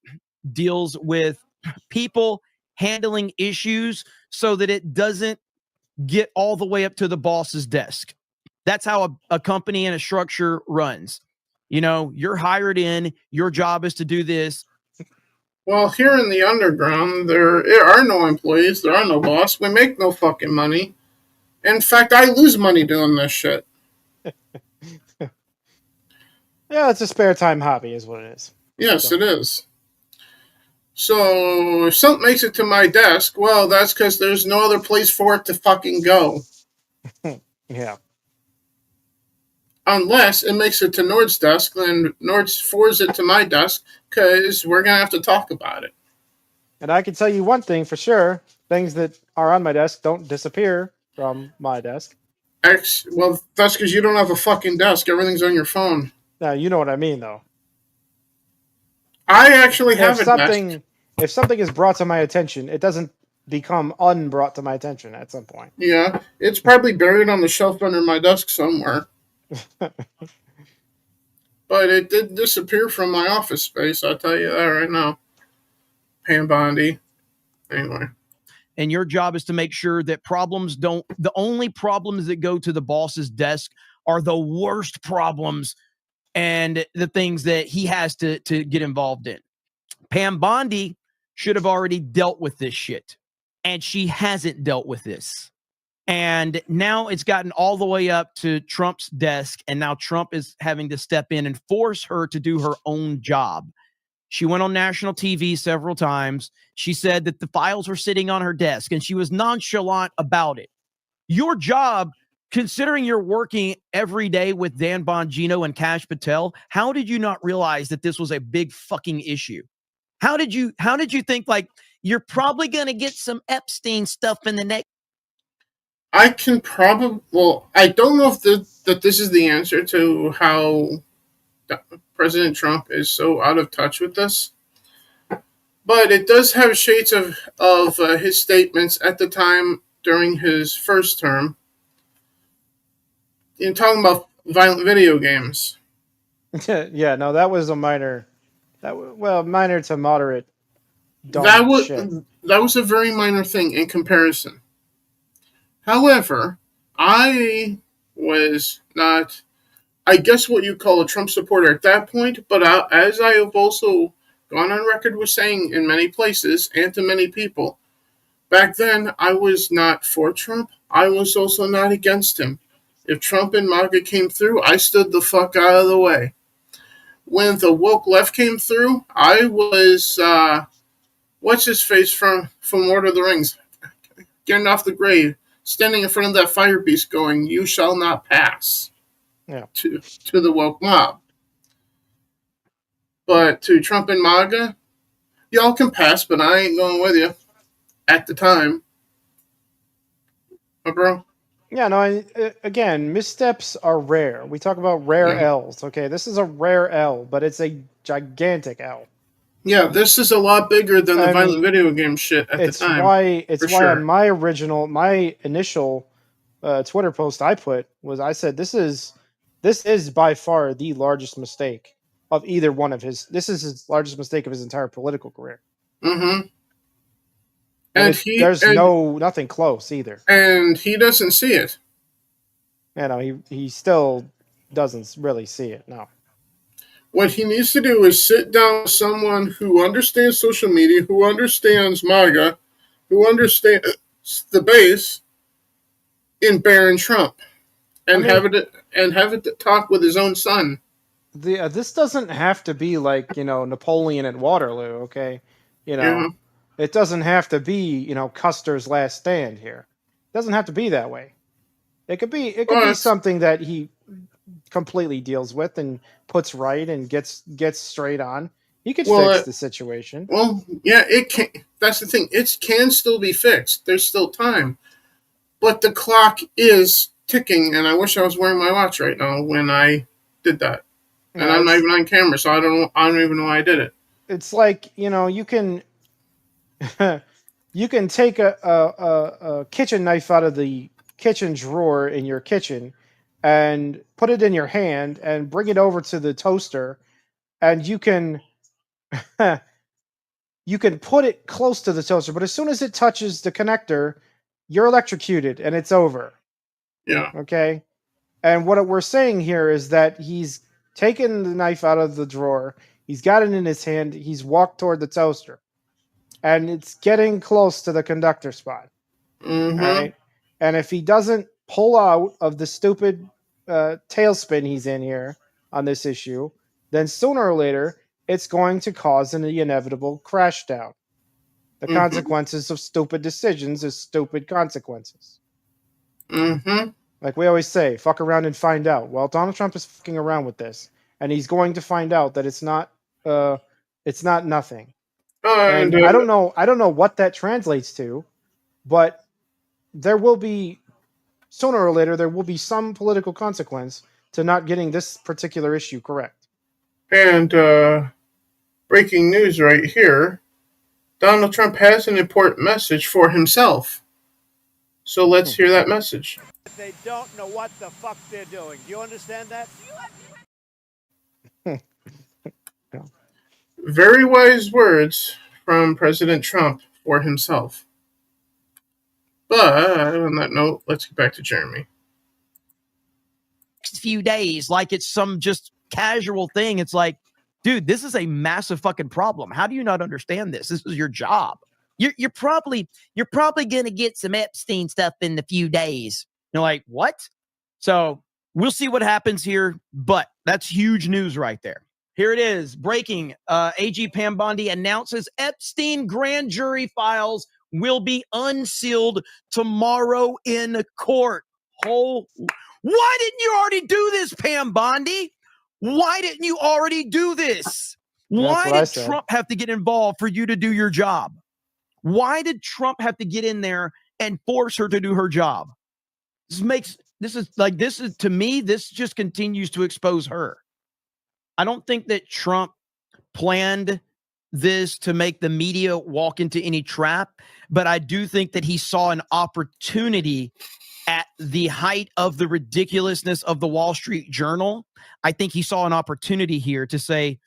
deals with people handling issues so that it doesn't get all the way up to the boss's desk. That's how a company and a structure runs. You're hired in, your job is to do this. Well, here in the underground, there are no employees, there are no boss. We make no fucking money. In fact, I lose money doing this shit. Yeah, it's a spare time hobby is what it is. Yes, it is. So, if something makes it to my desk, well, that's because there's no other place for it to fucking go. Yeah. Unless it makes it to Nord's desk, then Nord forwards it to my desk, because we're going to have to talk about it. And I can tell you one thing for sure. Things that are on my desk don't disappear from my desk. Well, that's because you don't have a fucking desk. Everything's on your phone. Now, you know what I mean, though. I actually have a desk. If something is brought to my attention, it doesn't become unbrought to my attention at some point. Yeah, it's probably buried on the shelf under my desk somewhere. But it did disappear from my office space, I'll tell you that right now. Pam Bondi. Anyway. And your job is to make sure that the only problems that go to the boss's desk are the worst problems and the things that he has to get involved in. Pam Bondi should have already dealt with this shit, and she hasn't dealt with this. And now it's gotten all the way up to Trump's desk, and now Trump is having to step in and force her to do her own job. She went on national TV several times. She said that the files were sitting on her desk and she was nonchalant about it. Your job, considering you're working every day with Dan Bongino and Kash Patel, how did you not realize that this was a big fucking issue? How did you think, like, you're probably going to get some Epstein stuff in the next? I can probably, well, I don't know if that this is the answer to how President Trump is so out of touch with this, but it does have shades of his statements at the time during his first term. You're talking about violent video games. Yeah, no, that was a minor to moderate dumb That shit. was a very minor thing in comparison. However, I was not, I guess, what you call a Trump supporter at that point, but as I have also gone on record with saying in many places and to many people, back then I was not for Trump. I was also not against him. If Trump and MAGA came through, I stood the fuck out of the way. When the woke left came through, I was, what's his face from Lord of the Rings, getting off the grave, standing in front of that fire beast going, "You shall not pass." Yeah. To the woke mob. But to Trump and MAGA, y'all can pass, but I ain't going with you at the time. Bro? Yeah, no, again, missteps are rare. We talk about rare L's. Okay, this is a rare L, but it's a gigantic L. Yeah, this is a lot bigger than the violent video game shit at the time. It's why on my initial Twitter post I said this is by far the largest mistake of either one of his. This is his largest mistake of his entire political career. Mm-hmm. And there's nothing close either. And he doesn't see it. You know, he still doesn't really see it. No. What he needs to do is sit down with someone who understands social media, who understands MAGA, who understands the base in Barron Trump, and have it talk with his own son. This doesn't have to be like, Napoleon at Waterloo, okay? It doesn't have to be, Custer's last stand here. It doesn't have to be that way. It could be something that he completely deals with and puts right and gets straight on. He could fix the situation. Well, yeah, it can. That's the thing. It can still be fixed. There's still time, but the clock is ticking, and I wish I was wearing my watch right now when I did that. And I'm not even on camera, so I don't even know why I did it. It's like, you can you can take a kitchen knife out of the kitchen drawer in your kitchen and put it in your hand and bring it over to the toaster, and you can put it close to the toaster, but as soon as it touches the connector, you're electrocuted and it's over. Yeah. Okay? And what we're saying here is that he's taken the knife out of the drawer, he's got it in his hand, he's walked toward the toaster, and it's getting close to the conductor spot. Mm-hmm. Right? And if he doesn't pull out of the stupid tailspin he's in here on this issue, then sooner or later, it's going to cause the inevitable crash down. The consequences of stupid decisions is stupid consequences. Mm-hmm. Like we always say, fuck around and find out. Well, Donald Trump is fucking around with this, and he's going to find out that it's not nothing. And I don't know what that translates to, but there will be, sooner or later, there will be some political consequence to not getting this particular issue correct. And breaking news right here, Donald Trump has an important message for himself. So let's hear that message. They don't know what the fuck they're doing. Do you understand that? Very wise words from President Trump for himself. But on that note, let's get back to Jeremy. Next few days, like it's some just casual thing. It's like, dude, this is a massive fucking problem. How do you not understand this? This is your job. You're probably gonna get some Epstein stuff in a few days. You're like, what? So we'll see what happens here, but that's huge news right there. Here it is. Breaking. AG Pam Bondi announces Epstein grand jury files will be unsealed tomorrow in court. Why didn't you already do this, Pam Bondi? Why didn't you already do this? Why did Trump have to get involved for you to do your job? Why did Trump have to get in there and force her to do her job? This is to me, this just continues to expose her. I don't think that Trump planned this to make the media walk into any trap, but I do think that he saw an opportunity at the height of the ridiculousness of the Wall Street Journal. I think he saw an opportunity here to say,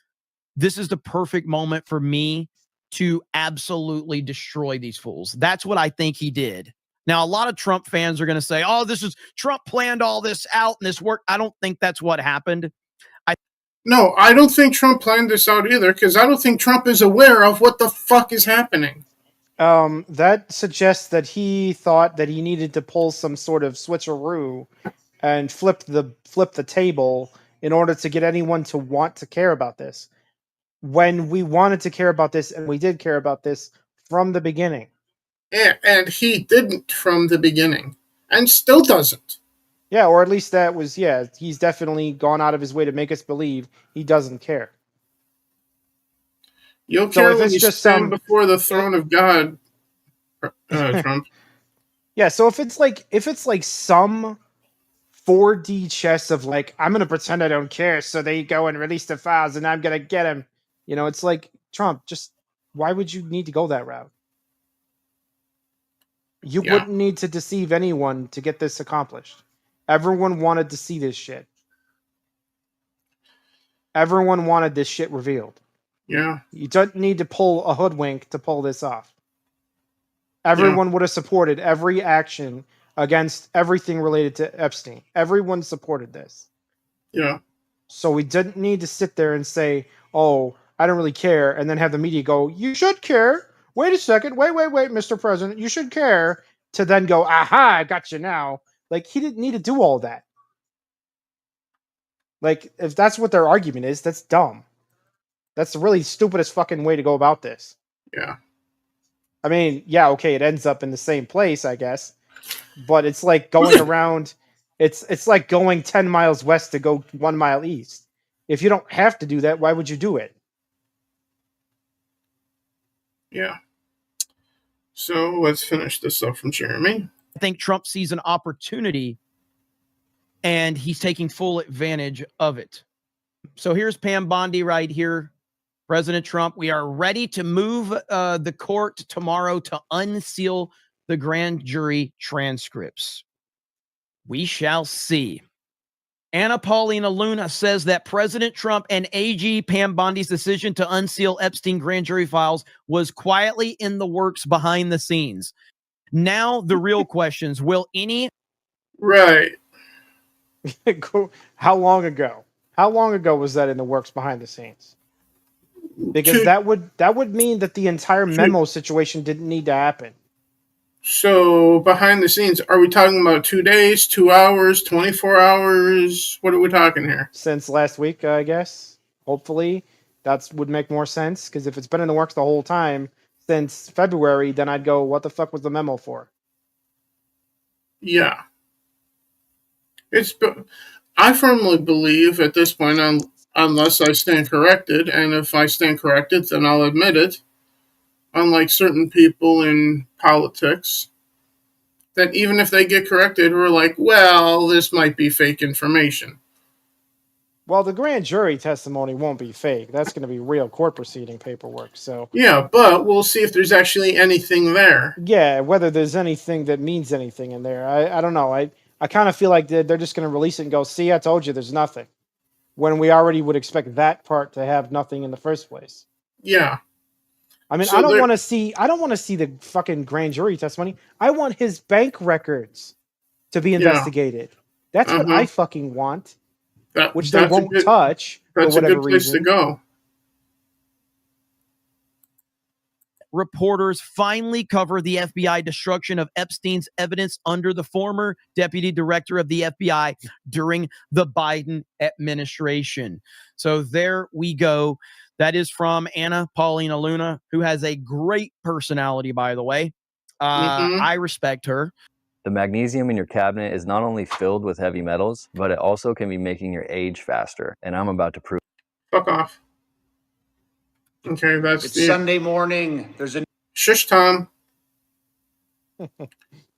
this is the perfect moment for me to absolutely destroy these fools. That's what I think he did. Now, a lot of Trump fans are going to say, oh, Trump planned all this out and this worked. I don't think that's what happened. No, I don't think Trump planned this out either, because I don't think Trump is aware of what the fuck is happening. That suggests that he thought that he needed to pull some sort of switcheroo and flip the table in order to get anyone to want to care about this. When we wanted to care about this, and we did care about this from the beginning. And he didn't from the beginning, and still doesn't. Yeah, or at least that was, he's definitely gone out of his way to make us believe he doesn't care. You'll care when you stand before the throne of God, Trump. Yeah, so if it's like some 4D chess of like, I'm going to pretend I don't care, so they go and release the files and I'm going to get him. You know, it's like, Trump, just why would you need to go that route? You wouldn't need to deceive anyone to get this accomplished. Everyone wanted to see this shit. Everyone wanted this shit revealed. Yeah. You don't need to pull a hoodwink to pull this off. Everyone would have supported every action against everything related to Epstein. Everyone supported this. Yeah. So we didn't need to sit there and say, oh, I don't really care, and then have the media go, you should care. Wait a second. Wait, Mr. President. You should care. To then go, aha, I got you now. Like, he didn't need to do all that. Like, if that's what their argument is, that's dumb. That's the really stupidest fucking way to go about this. Yeah. I mean, okay, it ends up in the same place, I guess. But it's like going around, it's like going 10 miles west to go 1 mile east. If you don't have to do that, why would you do it? Yeah. So let's finish this up from Jeremy. I think Trump sees an opportunity and he's taking full advantage of it. So here's Pam Bondi right here. President Trump, we are ready to move the court tomorrow to unseal the grand jury transcripts. We shall see. Anna Paulina Luna says that President Trump and AG Pam Bondi's decision to unseal Epstein grand jury files was quietly in the works behind the scenes. Now the real questions, will any... Right. How long ago? How long ago was that in the works behind the scenes? Because that would mean that the entire memo situation didn't need to happen. So behind the scenes, are we talking about 2 days, 2 hours, 24 hours? What are we talking here? Since last week, I guess. Hopefully, that would make more sense. Because if it's been in the works the whole time since February, then I'd go, what the fuck was the memo for? Yeah. I firmly believe at this point, unless I stand corrected, and if I stand corrected, then I'll admit it, unlike certain people in politics, that even if they get corrected, we're like, well, this might be fake information. Well, the grand jury testimony won't be fake. That's going to be real court proceeding paperwork. So yeah, but we'll see if there's actually anything there. Yeah, whether there's anything that means anything in there. I don't know. I kind of feel like they're just going to release it and go, see, I told you there's nothing. When we already would expect that part to have nothing in the first place. Yeah. I mean, I don't want to see the fucking grand jury testimony. I want his bank records to be investigated. That's what I fucking want. Which they won't touch for whatever reason. That's a good place to go. reporters finally cover the FBI destruction of Epstein's evidence under the former deputy director of the FBI during the Biden administration. So there we go. That is from Anna Paulina Luna, who has a great personality, by the way. I respect her. The magnesium in your cabinet is not only filled with heavy metals, but it also can be making your age faster. And I'm about to prove. Fuck off. Okay, that's It's Sunday morning. There's a Shush, Tom.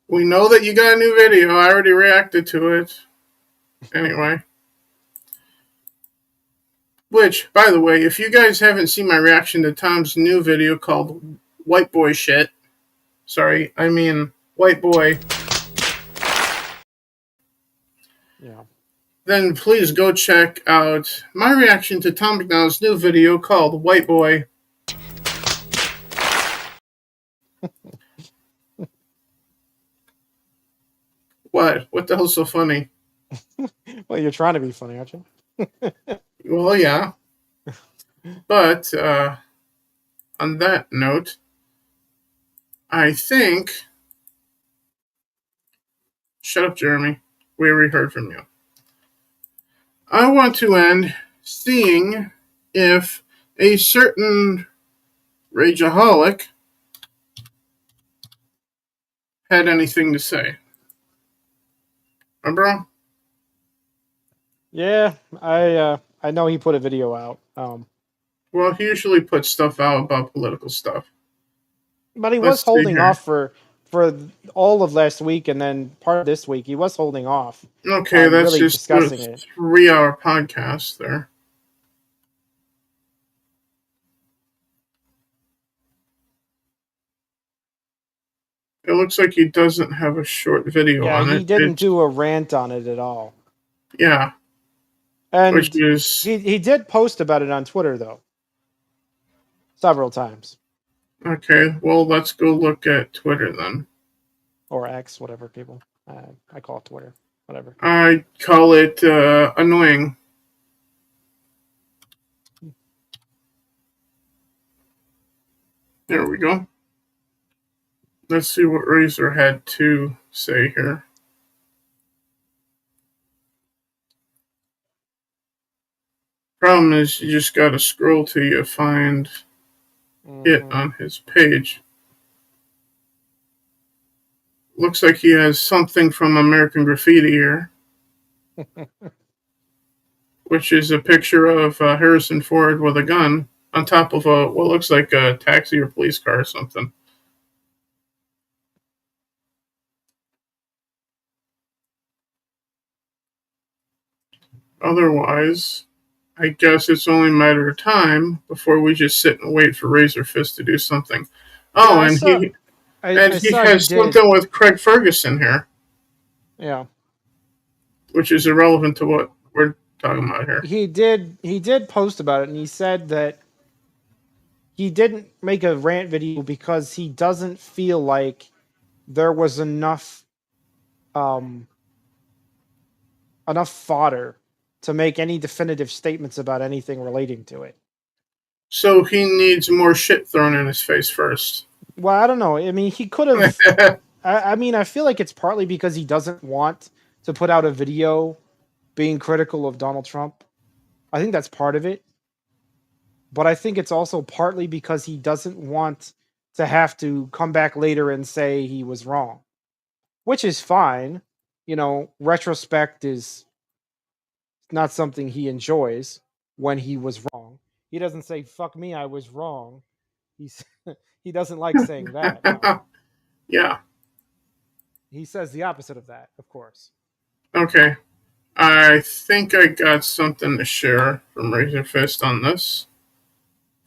We know that you got a new video. I already reacted to it. Anyway. Which, by the way, if you guys haven't seen my reaction to Tom's new video called White Boy Shit. Sorry, I mean White Boy. Yeah. Then please go check out my reaction to Tom McDonald's new video called White Boy. What? What the hell's so funny? Well, you're trying to be funny, aren't you? Well, yeah. But, on that note, I think... Shut up, Jeremy. We already heard from you. I want to end seeing if a certain rageaholic had anything to say. Bro? Yeah, I know he put a video out. Well, he usually puts stuff out about political stuff. But he was holding off for all of last week and then part of this week. He was holding off. Okay, that's really just discussing a it. 3-hour podcast there. It looks like he doesn't have a short video on it. Yeah, he didn't do a rant on it at all. Yeah. And which is... he did post about it on Twitter, though. Several times. Okay, well, let's go look at Twitter then. Or X, whatever people. I call it Twitter. Whatever. I call it annoying. There we go. Let's see what Razor had to say here. Problem is, you just gotta scroll till you find it on his page. Looks like he has something from American Graffiti here. Which is a picture of Harrison Ford with a gun on top of what looks like a taxi or police car or something. Otherwise, I guess it's only a matter of time before we just sit and wait for Razor Fist to do something. Oh, yeah, and he has something with Craig Ferguson here. Yeah. Which is irrelevant to what we're talking about here. He did post about it, and he said that he didn't make a rant video because he doesn't feel like there was enough fodder to make any definitive statements about anything relating to it. So he needs more shit thrown in his face first. Well, I don't know. I mean, he could have... I feel like it's partly because he doesn't want to put out a video being critical of Donald Trump. I think that's part of it. But I think it's also partly because he doesn't want to have to come back later and say he was wrong. Which is fine. You know, retrospect is not something he enjoys when he was wrong. He doesn't say, fuck me, I was wrong. He doesn't like saying that. No. Yeah. He says the opposite of that, of course. Okay. I think I got something to share from Razor Fist on this.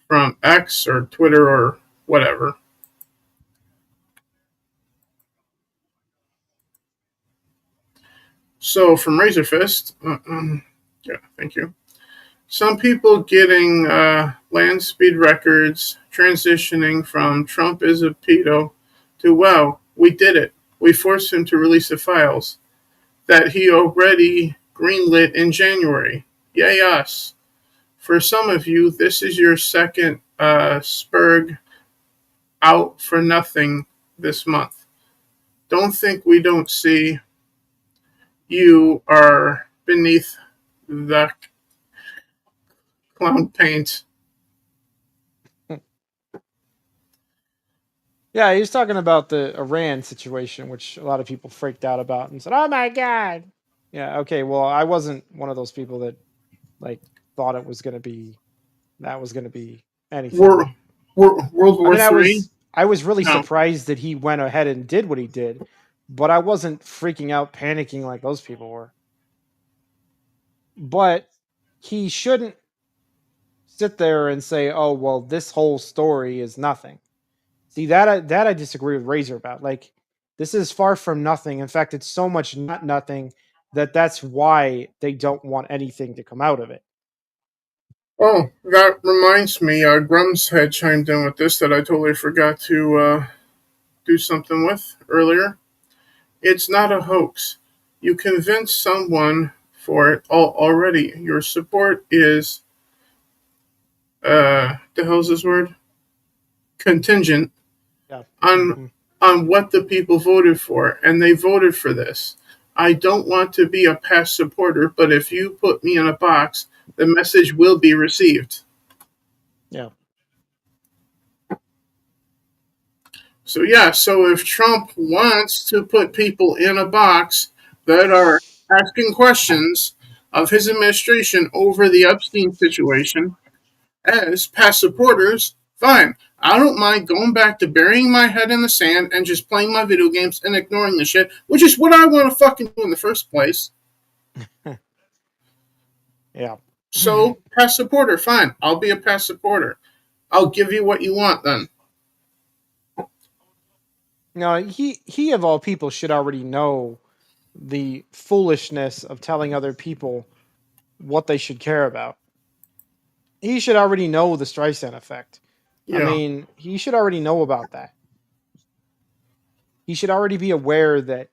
From X or Twitter or whatever. So, from Razor Fist, yeah, thank you. Some people getting land speed records, transitioning from Trump is a pedo to, wow, we did it. We forced him to release the files that he already greenlit in January. Yay us. For some of you, this is your second Spurg out for nothing this month. Don't think we don't see you are beneath the clown paint. Yeah, he was talking about the Iran situation, which a lot of people freaked out about and said, "Oh my god." Yeah, okay. Well, I wasn't one of those people that like thought it was going to be anything. World I War mean, Three. I was really No. surprised that he went ahead and did what he did, but I wasn't freaking out, panicking like those people were. But he shouldn't sit there and say, "Oh, well, this whole story is nothing." See, that I disagree with Razor about. Like, this is far from nothing. In fact, it's so much not nothing that's why they don't want anything to come out of it. Oh, that reminds me. Grums had chimed in with this that I totally forgot to do something with earlier. It's not a hoax. You convince someone for it already. Your support is the hell's this word? Contingent Yeah. on on what the people voted for, and they voted for this. I don't want to be a past supporter, but if you put me in a box, the message will be received. Yeah. So yeah, so if Trump wants to put people in a box that are asking questions of his administration over the Epstein situation as past supporters, fine. I don't mind going back to burying my head in the sand and just playing my video games and ignoring the shit, which is what I want to fucking do in the first place. Yeah. So, past supporter, fine. I'll be a past supporter. I'll give you what you want then. No, he of all people should already know the foolishness of telling other people what they should care about. He should already know the Streisand effect. I Yeah. mean, he should already know about that. He should already be aware that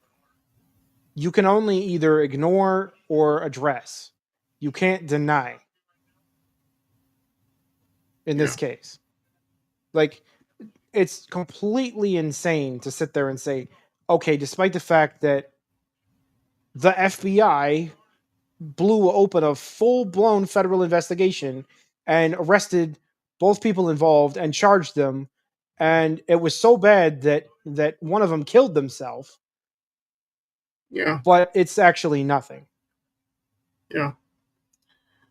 you can only either ignore or address. You can't deny in this case. Like, it's completely insane to sit there and say, okay, despite the fact that the FBI blew open a full-blown federal investigation and arrested both people involved and charged them, and it was so bad that one of them killed themselves. Yeah. But it's actually nothing. Yeah.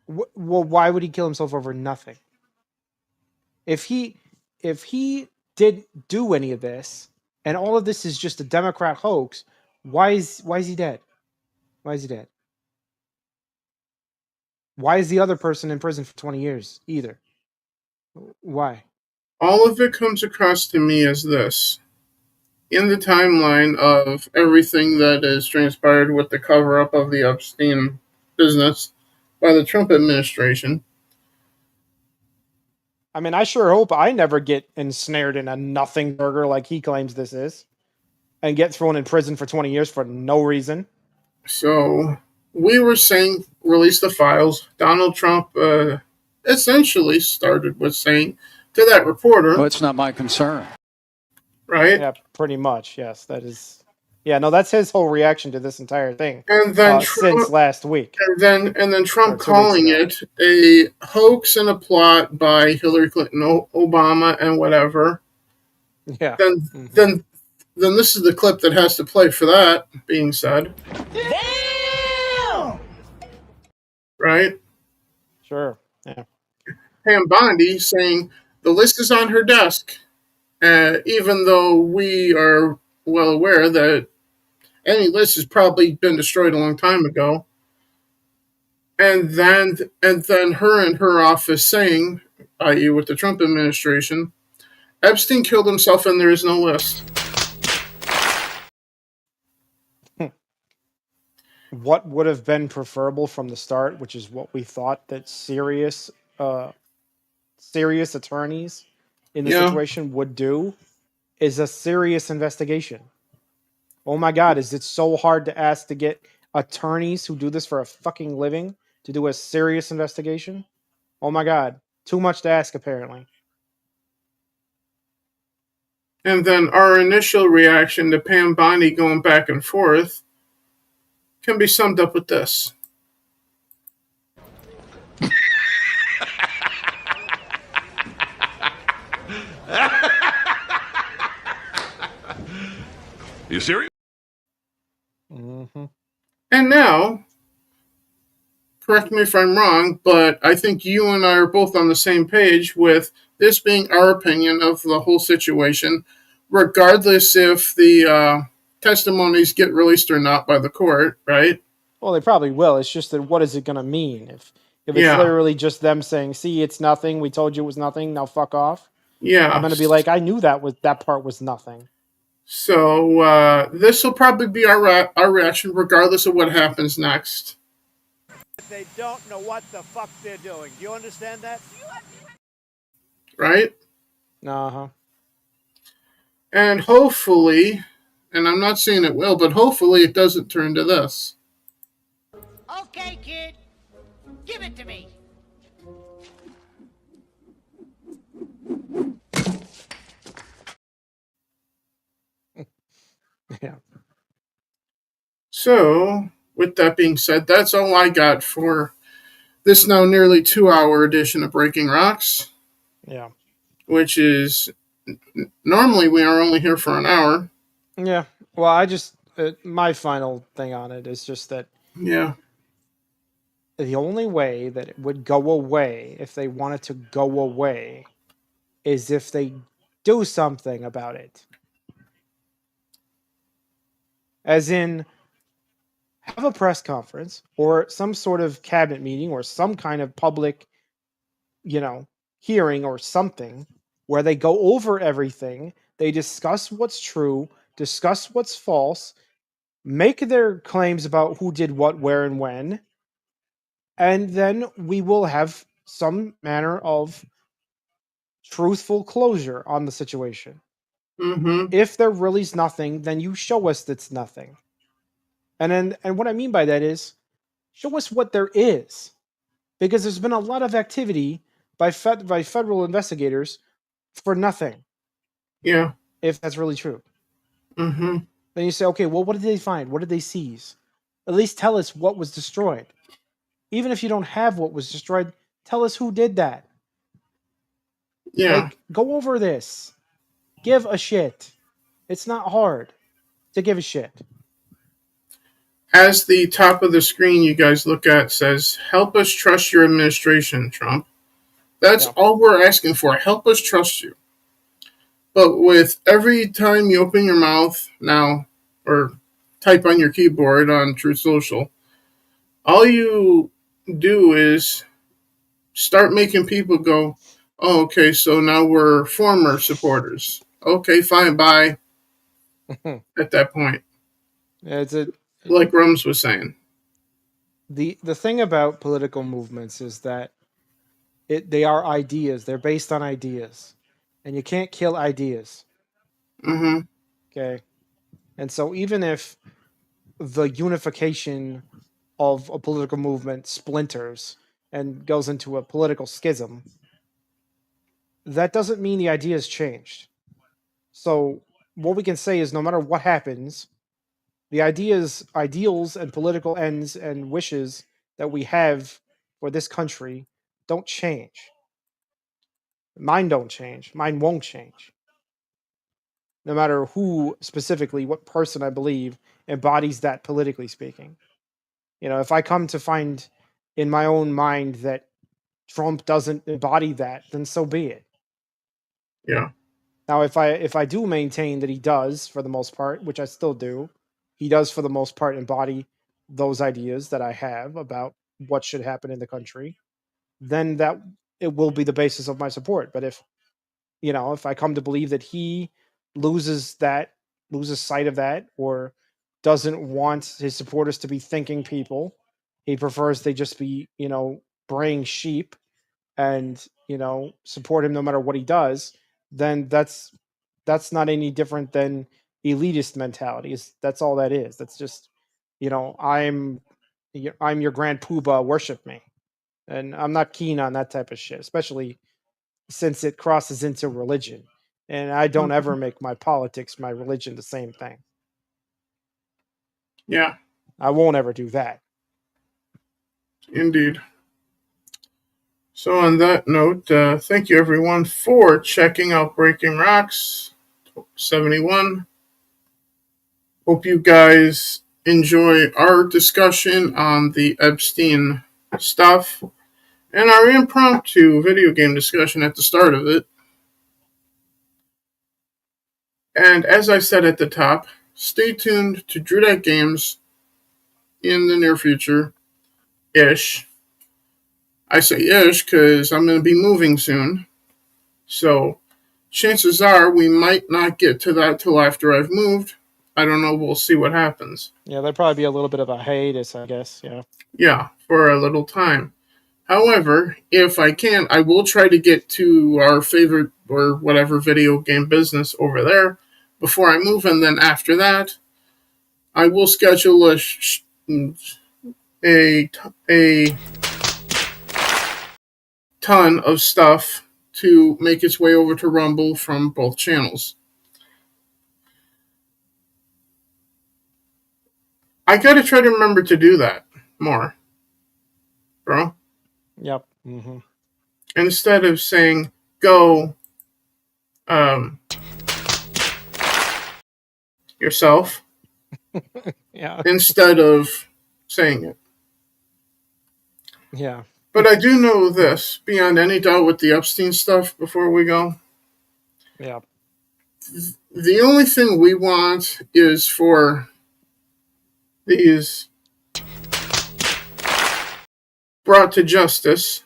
Well, why would he kill himself over nothing? If he didn't do any of this, and all of this is just a Democrat hoax, why is he dead? Why is he dead? Why is the other person in prison for 20 years either? Why? All of it comes across to me as this. In the timeline of everything that has transpired with the cover up of the Epstein business by the Trump administration. I mean, I sure hope I never get ensnared in a nothing burger like he claims this is and get thrown in prison for 20 years for no reason. So we were saying, release the files. Donald Trump essentially started with saying to that reporter, well, it's not my concern. Right? Yeah, pretty much. Yes, that is. Yeah, no, that's his whole reaction to this entire thing. And then Since last week. And then Trump 2 weeks calling ago. it a hoax and a plot by Hillary Clinton, Obama, and whatever. Yeah. Then this is the clip that has to play for that being said. Damn! Right? Sure. Yeah. Pam Bondi saying the list is on her desk, even though we are well aware that any list has probably been destroyed a long time ago. And then her and her office saying, i.e., with the Trump administration, Epstein killed himself and there is no list. What would have been preferable from the start, which is what we thought that serious attorneys in the situation would do, is a serious investigation. Oh my God, is it so hard to ask to get attorneys who do this for a fucking living to do a serious investigation? Oh my God, too much to ask apparently. And then our initial reaction to Pam Bondi going back and forth can be summed up with this. You serious? Mm-hmm. And now, correct me if I'm wrong, but I think you and I are both on the same page with this being our opinion of the whole situation, regardless if the testimonies get released or not by the court, right? Well, they probably will. It's just that what is it going to mean if it's Yeah. literally just them saying, "See, it's nothing. We told you it was nothing. Now fuck off." Yeah. I'm going to be like, "I knew that part was nothing." So this will probably be our reaction, regardless of what happens next. They don't know what the fuck they're doing. Do you understand that? Right? Uh-huh. And hopefully, and I'm not saying it will, but hopefully it doesn't turn to this. Okay, kid. Give it to me. Yeah. So, with that being said, that's all I got for this now nearly 2-hour edition of Breaking Rocks. Yeah. Which is, normally we are only here for an hour. Yeah. Well, I just, my final thing on it is just that. Yeah. The only way that it would go away, if they wanted to go away, is if they do something about it. As in, have a press conference or some sort of cabinet meeting or some kind of public, hearing or something where they go over everything, they discuss what's true, discuss what's false, make their claims about who did what, where, and when, and then we will have some manner of truthful closure on the situation. Mm-hmm. If there really is nothing, then you show us that's nothing. And what I mean by that is, show us what there is, because there's been a lot of activity by federal investigators for nothing. Yeah. If that's really true. Mm-hmm. Then you say, okay, well, what did they find? What did they seize? At least tell us what was destroyed. Even if you don't have what was destroyed, tell us who did that. Yeah. Like, go over this. Give a shit. It's not hard to give a shit. As the top of the screen you guys look at says, help us trust your administration, Trump. That's all we're asking for. Help us trust you. But with every time you open your mouth now, or type on your keyboard on Truth Social, all you do is start making people go, oh, okay, so now we're former supporters. Okay, fine, bye. At that point. It's like Rums was saying. The thing about political movements is that they are ideas. They're based on ideas. And you can't kill ideas. Mm-hmm. Okay. And so even if the unification of a political movement splinters and goes into a political schism, that doesn't mean the ideas changed. So what we can say is no matter what happens, the ideas, ideals, and political ends and wishes that we have for this country don't change. Mine don't change. Mine won't change. No matter who specifically, what person I believe embodies that politically speaking. If I come to find in my own mind that Trump doesn't embody that, then so be it. Yeah. Now, if I do maintain that he does, for the most part, which I still do, he does for the most part embody those ideas that I have about what should happen in the country, then that it will be the basis of my support. But if I come to believe that he loses sight of that, or doesn't want his supporters to be thinking people, he prefers they just be, braying sheep and, support him no matter what he does, then that's not any different than elitist mentality. That's all that is. That's just, I'm your grand poobah, worship me. And I'm not keen on that type of shit, especially since it crosses into religion. And I don't ever make my politics, my religion, the same thing. Yeah. I won't ever do that. Indeed. So on that note, thank you everyone for checking out Breaking Rocks 71. Hope you guys enjoy our discussion on the Epstein stuff and our impromptu video game discussion at the start of it. And as I said at the top, stay tuned to Drew That Games in the near future-ish. I say ish because I'm going to be moving soon. So chances are we might not get to that till after I've moved. I don't know. We'll see what happens. Yeah, there'd probably be a little bit of a hiatus, I guess. Yeah. Yeah, for a little time. However, if I can, I will try to get to our favorite or whatever video game business over there before I move. And then after that, I will schedule a ton of stuff to make its way over to Rumble from both channels. I gotta try to remember to do that more, bro. Yep. Mm-hmm. Instead of saying, go yourself. Yeah. Instead of saying it. Yeah. But I do know this, beyond any doubt, with the Epstein stuff before we go. Yeah. The only thing we want is for these brought to justice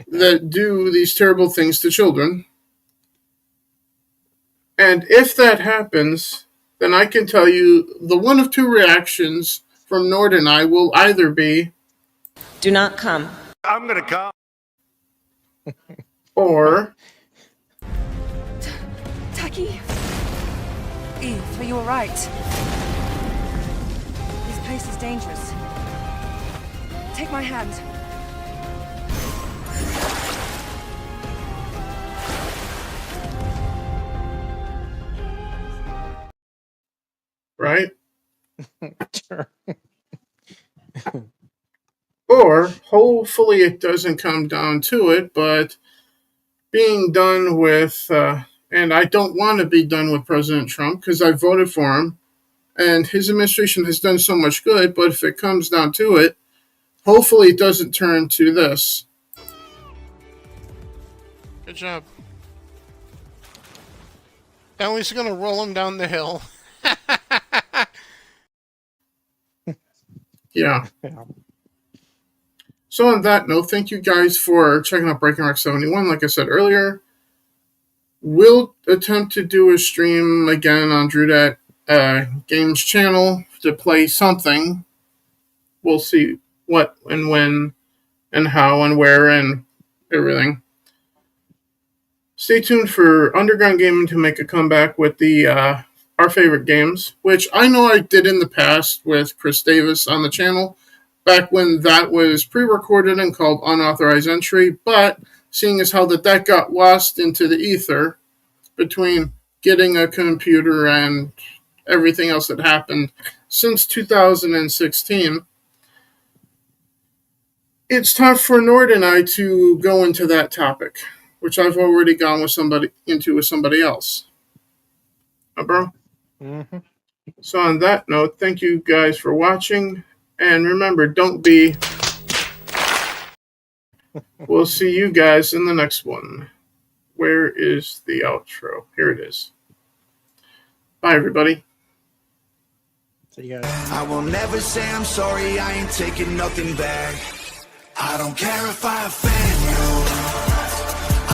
that do these terrible things to children. And if that happens, then I can tell you the one of two reactions from Nord and I will either be, do not come. I'm gonna come. Or, Taki? Eve, are you alright? This place is dangerous. Take my hand. right? Sure. Or, hopefully it doesn't come down to it, but being done with, and I don't want to be done with President Trump because I voted for him, and his administration has done so much good, but if it comes down to it, hopefully it doesn't turn to this. Good job. Ellie's going to roll him down the hill. Yeah. So on that note, thank you guys for checking out Breaking Rock 71. Like I said earlier, we'll attempt to do a stream again on Drew That Games channel to play something. We'll see what and when and how and where and everything. Stay tuned for Underground Gaming to make a comeback with the our favorite games, which I know I did in the past with Chris Davis on the channel, back when that was pre-recorded and called Unauthorized Entry, but seeing as how that got lost into the ether between getting a computer and everything else that happened since 2016, it's time for Nord and I to go into that topic, which I've already gone with somebody else. Bro? Mm-hmm. So on that note, thank you guys for watching. And remember, don't be. We'll see you guys in the next one. Where is the outro? Here it is. Bye, everybody. See you guys. I will never say I'm sorry, I ain't taking nothing back. I don't care if I offend you.